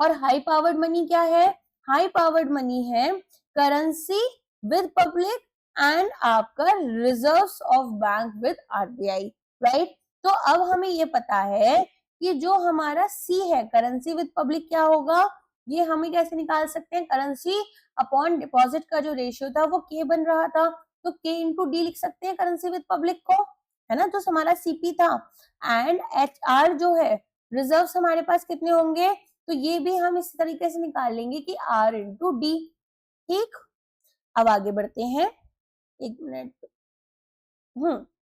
Speaker 1: और हाई पावर्ड मनी क्या है, हाई पावर्ड मनी है करेंसी विद पब्लिक एंड आपका reserves of bank with RBI, right. तो अब हमें ये पता है कि जो हमारा सी है करेंसी विद पब्लिक क्या होगा, ये हमें कैसे निकाल सकते हैं, करेंसी अपॉन डिपॉजिट का जो रेशियो था वो के बन रहा था, तो के इंटू डी लिख सकते हैं करेंसी विद पब्लिक को, है ना, जो हमारा सीपी था। एंड एच आर जो है रिजर्व्स हमारे पास कितने होंगे, तो ये भी हम इस तरीके से निकाल लेंगे कि आर इंटू डी, ठीक। अब आगे बढ़ते हैं, एक मिनट।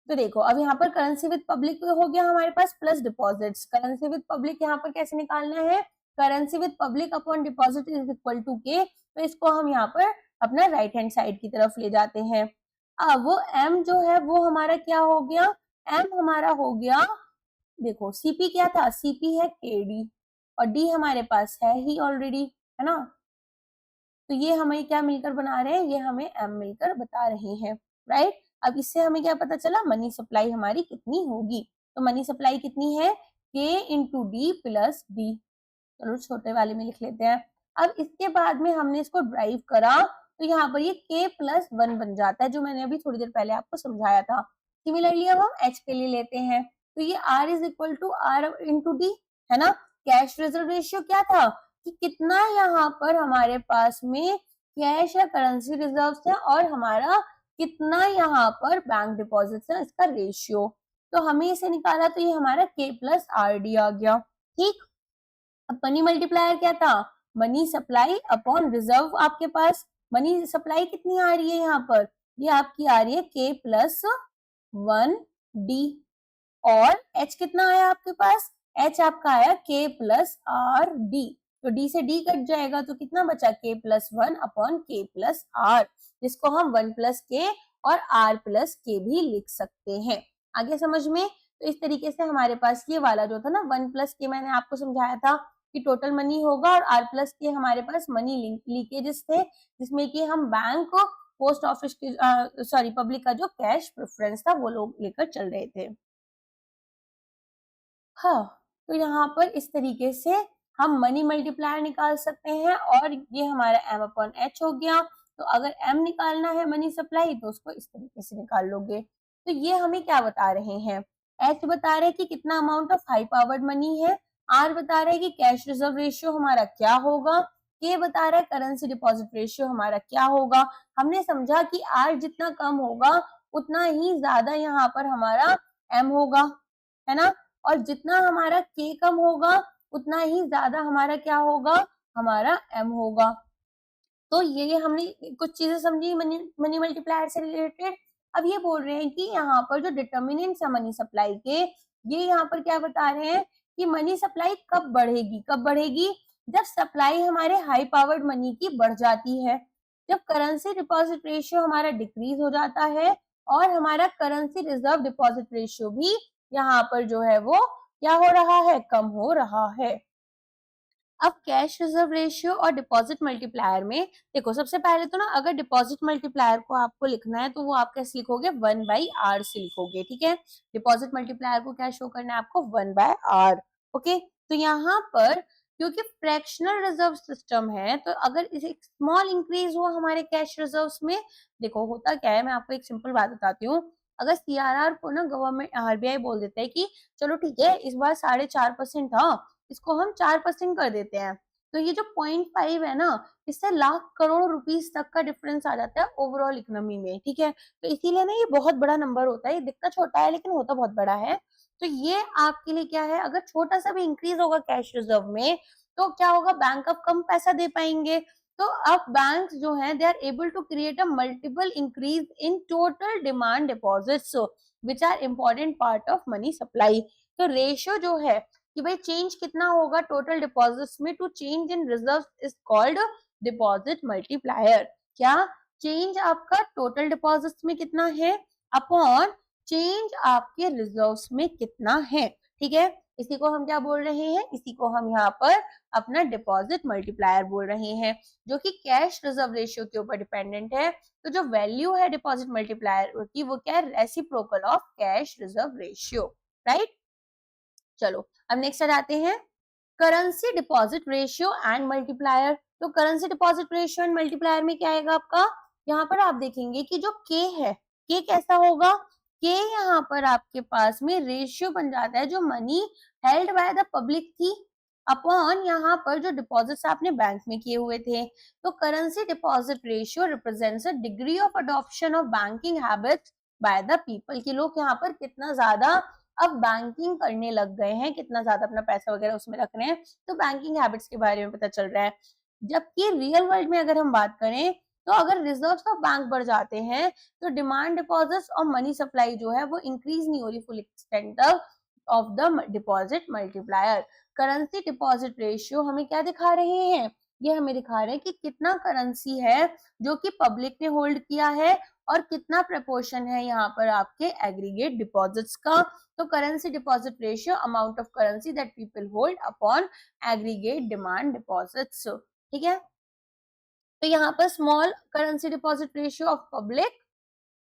Speaker 1: तो देखो अब यहाँ पर करेंसी विद पब्लिक हो गया हमारे पास plus deposits, currency with public यहाँ पर कैसे निकालना है, currency with public upon deposit is equal to k, तो इसको हम यहाँ पर अपना राइट हैंड साइड की तरफ ले जाते हैं। अब वो एम जो है वो हमारा क्या हो गया, एम हमारा हो गया, देखो सीपी क्या था, सीपी है केडी और डी हमारे पास है ही ऑलरेडी, है ना। तो ये हमें क्या मिलकर बना रहे हैं, ये हमें एम मिलकर बता रहे हैं, राइट। अब इससे हमें क्या पता चला, मनी सप्लाई हमारी कितनी होगी, तो मनी सप्लाई कितनी है, के इंटू डी प्लस डी, चलो छोटे वाले में लिख लेते हैं। अब इसके बाद में हमने इसको ड्राइव करा तो यहाँ पर ये k प्लस 1 बन जाता है, जो मैंने अभी थोड़ी देर पहले आपको समझाया था। सिमिलरली अब हम h के लिए लेते हैं, तो ये r is equal to r into D, है ना। कैश रिजर्व रेशियो क्या था कि कितना यहाँ पर हमारे पास में कैश या करेंसी रिजर्व है और हमारा कितना यहाँ पर बैंक डिपॉजिट है, इसका रेशियो। तो हमें इसे निकाला तो ये हमारा k प्लस आर डी आ गया, ठीक। अब मनी मल्टीप्लायर क्या था, मनी सप्लाई अपॉन रिजर्व, आपके पास मनी सप्लाई कितनी आ रही है यहाँ पर, ये आपकी आ रही है k प्लस 1 डी, और h कितना आया आपके पास, h आपका आया k प्लस आर डी, तो d से d कट जाएगा तो कितना बचा k plus 1 upon k plus R, जिसको हम 1 प्लस k और r प्लस k भी लिख सकते हैं। आगे समझ में, तो इस तरीके से हमारे पास ये वाला जो था ना 1 प्लस के, मैंने आपको समझाया था कि टोटल मनी होगा और r प्लस के हमारे पास मनी लीकेजेस थे, जिसमें कि हम बैंक को पोस्ट ऑफिस के सॉरी पब्लिक का जो कैश प्रेफरेंस था वो लोग लेकर चल रहे थे। हाँ, तो यहाँ पर इस तरीके से हम मनी मल्टीप्लायर निकाल सकते हैं और ये हमारा m अपॉन h हो गया। तो अगर m निकालना है मनी सप्लाई तो उसको इस तरीके से निकाल लोगे। तो ये हमें क्या बता रहे हैं, h बता रहे हैं कि कितना amount of high powered money है, r बता रहे हैं कि कैश रिजर्व रेशियो हमारा क्या होगा, k बता रहा है करेंसी डिपॉजिट रेशियो हमारा क्या होगा। हमने समझा कि r जितना कम होगा उतना ही ज्यादा यहाँ पर हमारा m होगा, है ना, और जितना हमारा k कम होगा उतना ही ज्यादा हमारा क्या होगा, हमारा m होगा। तो ये हमने कुछ चीजें समझी मनी मल्टीप्लायर से रिलेटेड। अब ये बोल रहे हैं कि यहाँ पर जो डिटर्मिनेंट्स है मनी सप्लाई के, ये यहाँ पर क्या बता रहे हैं कि मनी सप्लाई कब बढ़ेगी, कब बढ़ेगी, जब सप्लाई हमारे हाई पावर्ड मनी की बढ़ जाती है, जब करेंसी डिपॉजिट रेशियो हमारा डिक्रीज हो जाता है और हमारा करेंसी रिजर्व डिपॉजिट रेशियो भी यहाँ पर जो है वो क्या हो रहा है, कम हो रहा है। अब कैश रिजर्व रेशियो और डिपॉजिट मल्टीप्लायर में देखो, सबसे पहले तो ना अगर डिपॉजिट मल्टीप्लायर को आपको लिखना है तो वो आप कैसे लिखोगे, 1/r से लिखोगे, ठीक है। डिपॉजिट मल्टीप्लायर को क्या शो करना है आपको, 1/r। ओके, तो यहाँ पर क्योंकि फ्रैक्शनल रिजर्व सिस्टम है तो अगर इसे स्मॉल इंक्रीज हुआ हमारे कैश रिजर्व्स में, देखो होता क्या है, मैं आपको एक सिंपल बात बताती हूँ। अगर सीआरआर को ना गवर्नमेंट आरबीआई बोल देता है कि चलो ठीक है इस बार 4.5% था, इसको हम 4% कर देते हैं, तो ये जो 0.5 है ना, इससे लाख करोड़ रुपीस तक का डिफरेंस आ जाता है ओवरऑल इकोनॉमी में, ठीक है। तो इसीलिए ना ये बहुत बड़ा नंबर होता है, ये दिखता छोटा है लेकिन होता बहुत बड़ा है। तो ये आपके लिए क्या है, अगर छोटा सा भी इंक्रीज होगा कैश रिजर्व में तो क्या होगा, बैंक अब कम पैसा दे पाएंगे। तो अब बैंक जो है they are able to create a multiple increase in total demand deposits which are important part of money supply. तो रेशियो जो है कि भाई चेंज कितना होगा टोटल डिपॉजिट्स में to change in reserve is called deposit multiplier. क्या change आपका टोटल डिपॉजिट्स में कितना है अपॉन चेंज आपके रिजर्व्स में कितना है, ठीक है। इसी को हम क्या बोल रहे हैं, इसी को हम यहाँ पर अपना डिपॉजिट मल्टीप्लायर बोल रहे हैं, जो कि कैश रिजर्व रेशियो के ऊपर डिपेंडेंट है। तो जो वैल्यू है डिपॉजिट मल्टीप्लायर की वो क्या है, reciprocal of cash reserve ratio, right. चलो अब नेक्स्ट आ जाते हैं, currency deposit ratio and multiplier. तो currency deposit ratio and multiplier में क्या आएगा आपका, यहाँ पर आप देखेंगे कि जो के है, के कैसा होगा, के यहाँ पर आपके पास में रेशियो बन जाता है जो money held by the public थी अपॉन यहाँ पर जो डिपॉजिट्स आपने बैंक में किए हुए थे। तो currency deposit ratio represents a degree of adoption of banking habits by the people, कि लोग यहाँ पर कितना ज्यादा अब बैंकिंग करने लग गए हैं, कितना ज्यादा अपना पैसा वगैरह उसमें रख रहे हैं, तो बैंकिंग हैबिट्स के बारे में पता चल रहा है। जबकि रियल वर्ल्ड में अगर हम बात करें तो अगर रिजर्व्स ऑफ बैंक बढ़ जाते हैं तो डिमांड डिपॉजिट्स और मनी सप्लाई जो है वो इंक्रीज नहीं हो रही full extent of the deposit multiplier. Currency deposit ratio हमें क्या दिखा रहे हैं, ये हमें दिखा रहे हैं कि कितना करेंसी है जो कि पब्लिक ने होल्ड किया है और कितना प्रपोर्शन है यहाँ पर आपके एग्रीगेट डिपॉजिट्स का। तो currency deposit ratio amount of currency that people hold upon aggregate demand deposits, ठीक है। तो यहाँ पर small currency deposit ratio of public,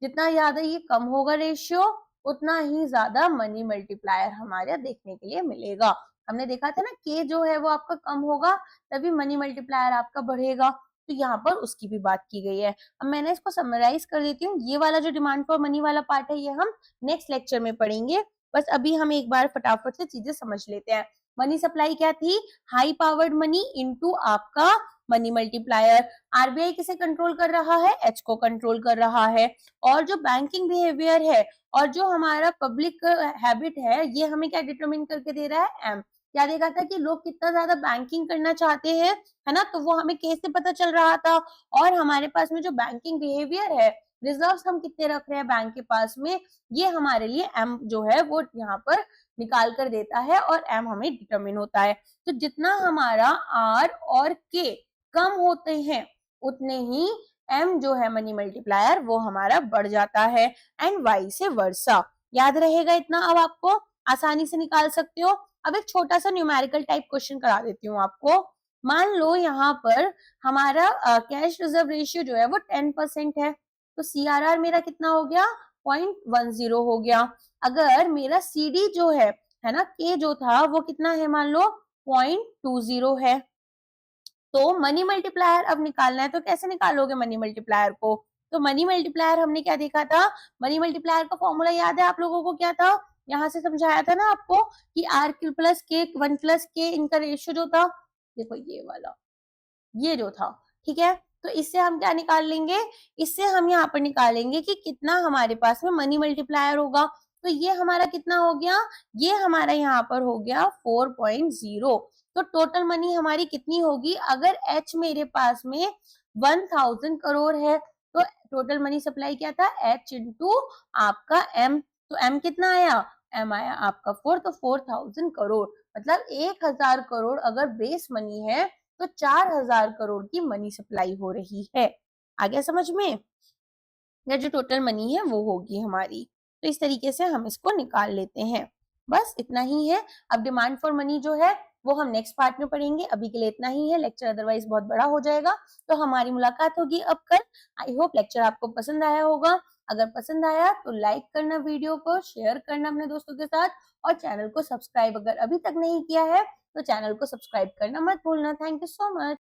Speaker 1: जितना ज्यादा ये कम होगा रेशियो उतना ही ज्यादा मनी मल्टीप्लायर हमारे देखने के लिए मिलेगा। हमने देखा था ना के जो है वो आपका कम होगा तभी मनी मल्टीप्लायर आपका बढ़ेगा, तो यहाँ पर उसकी भी बात की गई है। अब मैंने इसको समराइज कर देती हूँ, ये वाला जो डिमांड फॉर मनी वाला पार्ट है ये हम नेक्स्ट लेक्चर में पढ़ेंगे, बस अभी हम एक बार फटाफट से चीजें समझ लेते हैं। मनी सप्लाई क्या थी, हाई पावर्ड मनी इनटू आपका मनी मल्टीप्लायर। आरबीआई किसे कंट्रोल कर रहा है, एच को कंट्रोल कर रहा है, और जो बैंकिंग बिहेवियर है और जो हमारा पब्लिक हैबिट है ये हमें क्या डिटरमिन करके दे रहा है, एम। क्या देखा था कि लोग कितना ज्यादा बैंकिंग करना चाहते हैं, है ना, तो वो हमें कैसे पता चल रहा था, और हमारे पास में जो बैंकिंग बिहेवियर है, रिजर्व्स हम कितने रख रहे हैं बैंक के पास में, ये हमारे लिए एम जो है वो यहाँ पर निकाल कर देता है और एम हमें डिटरमिन होता है। तो जितना हमारा आर और के कम होते हैं उतने ही एम जो है मनी मल्टीप्लायर वो हमारा बढ़ जाता है, एंड वाई से वर्सा। याद रहेगा इतना, अब आपको आसानी से निकाल सकते हो। अब एक छोटा सा न्यूमेरिकल टाइप क्वेश्चन करा देती हूँ आपको। मान लो यहाँ पर हमारा कैश रिजर्व रेशियो जो है वो 10% है, तो सीआरआर मेरा कितना हो गया, 0.10 हो गया। अगर मेरा सीडी जो है ना, के जो था वो कितना है, मान लो 0.20 है। तो मनी मल्टीप्लायर अब निकालना है, तो कैसे निकालोगे मनी मल्टीप्लायर को, तो मनी मल्टीप्लायर हमने क्या देखा था, मनी मल्टीप्लायर का फॉर्मूला याद है आप लोगों को, क्या था, यहाँ से समझाया था ना आपको कि आर प्लस के 1 प्लस के इनका रेशियो जो था, देखो ये वाला, ये जो था, ठीक है। तो इससे हम क्या निकाल लेंगे, इससे हम यहाँ पर निकालेंगे कि कितना हमारे पास में मनी मल्टीप्लायर होगा। तो ये हमारा कितना हो गया, ये हमारा यहाँ पर हो गया 4.0। तो टोटल मनी हमारी कितनी होगी, अगर एच मेरे पास में 1000 करोड़ है तो टोटल मनी सप्लाई क्या था, एच इंटू आपका एम। तो एम कितना आया, एम आया आपका 4, तो 4000 करोड़, मतलब 1000 करोड़ अगर बेस मनी है तो 4000 करोड़ की मनी सप्लाई हो रही है। आ गया समझ में, या जो टोटल मनी है वो होगी हमारी। तो इस तरीके से हम इसको निकाल लेते हैं, बस इतना ही है। अब डिमांड फॉर मनी जो है वो हम नेक्स्ट पार्ट में पढ़ेंगे। अभी के लिए इतना ही है, लेक्चर अदरवाइज बहुत बड़ा हो जाएगा। तो हमारी मुलाकात होगी अब कल। आई होप लेक्चर आपको पसंद आया होगा। अगर पसंद आया तो लाइक करना, वीडियो को शेयर करना अपने दोस्तों के साथ, और चैनल को सब्सक्राइब अगर अभी तक नहीं किया है तो चैनल को सब्सक्राइब करना मत भूलना। Thank you so much.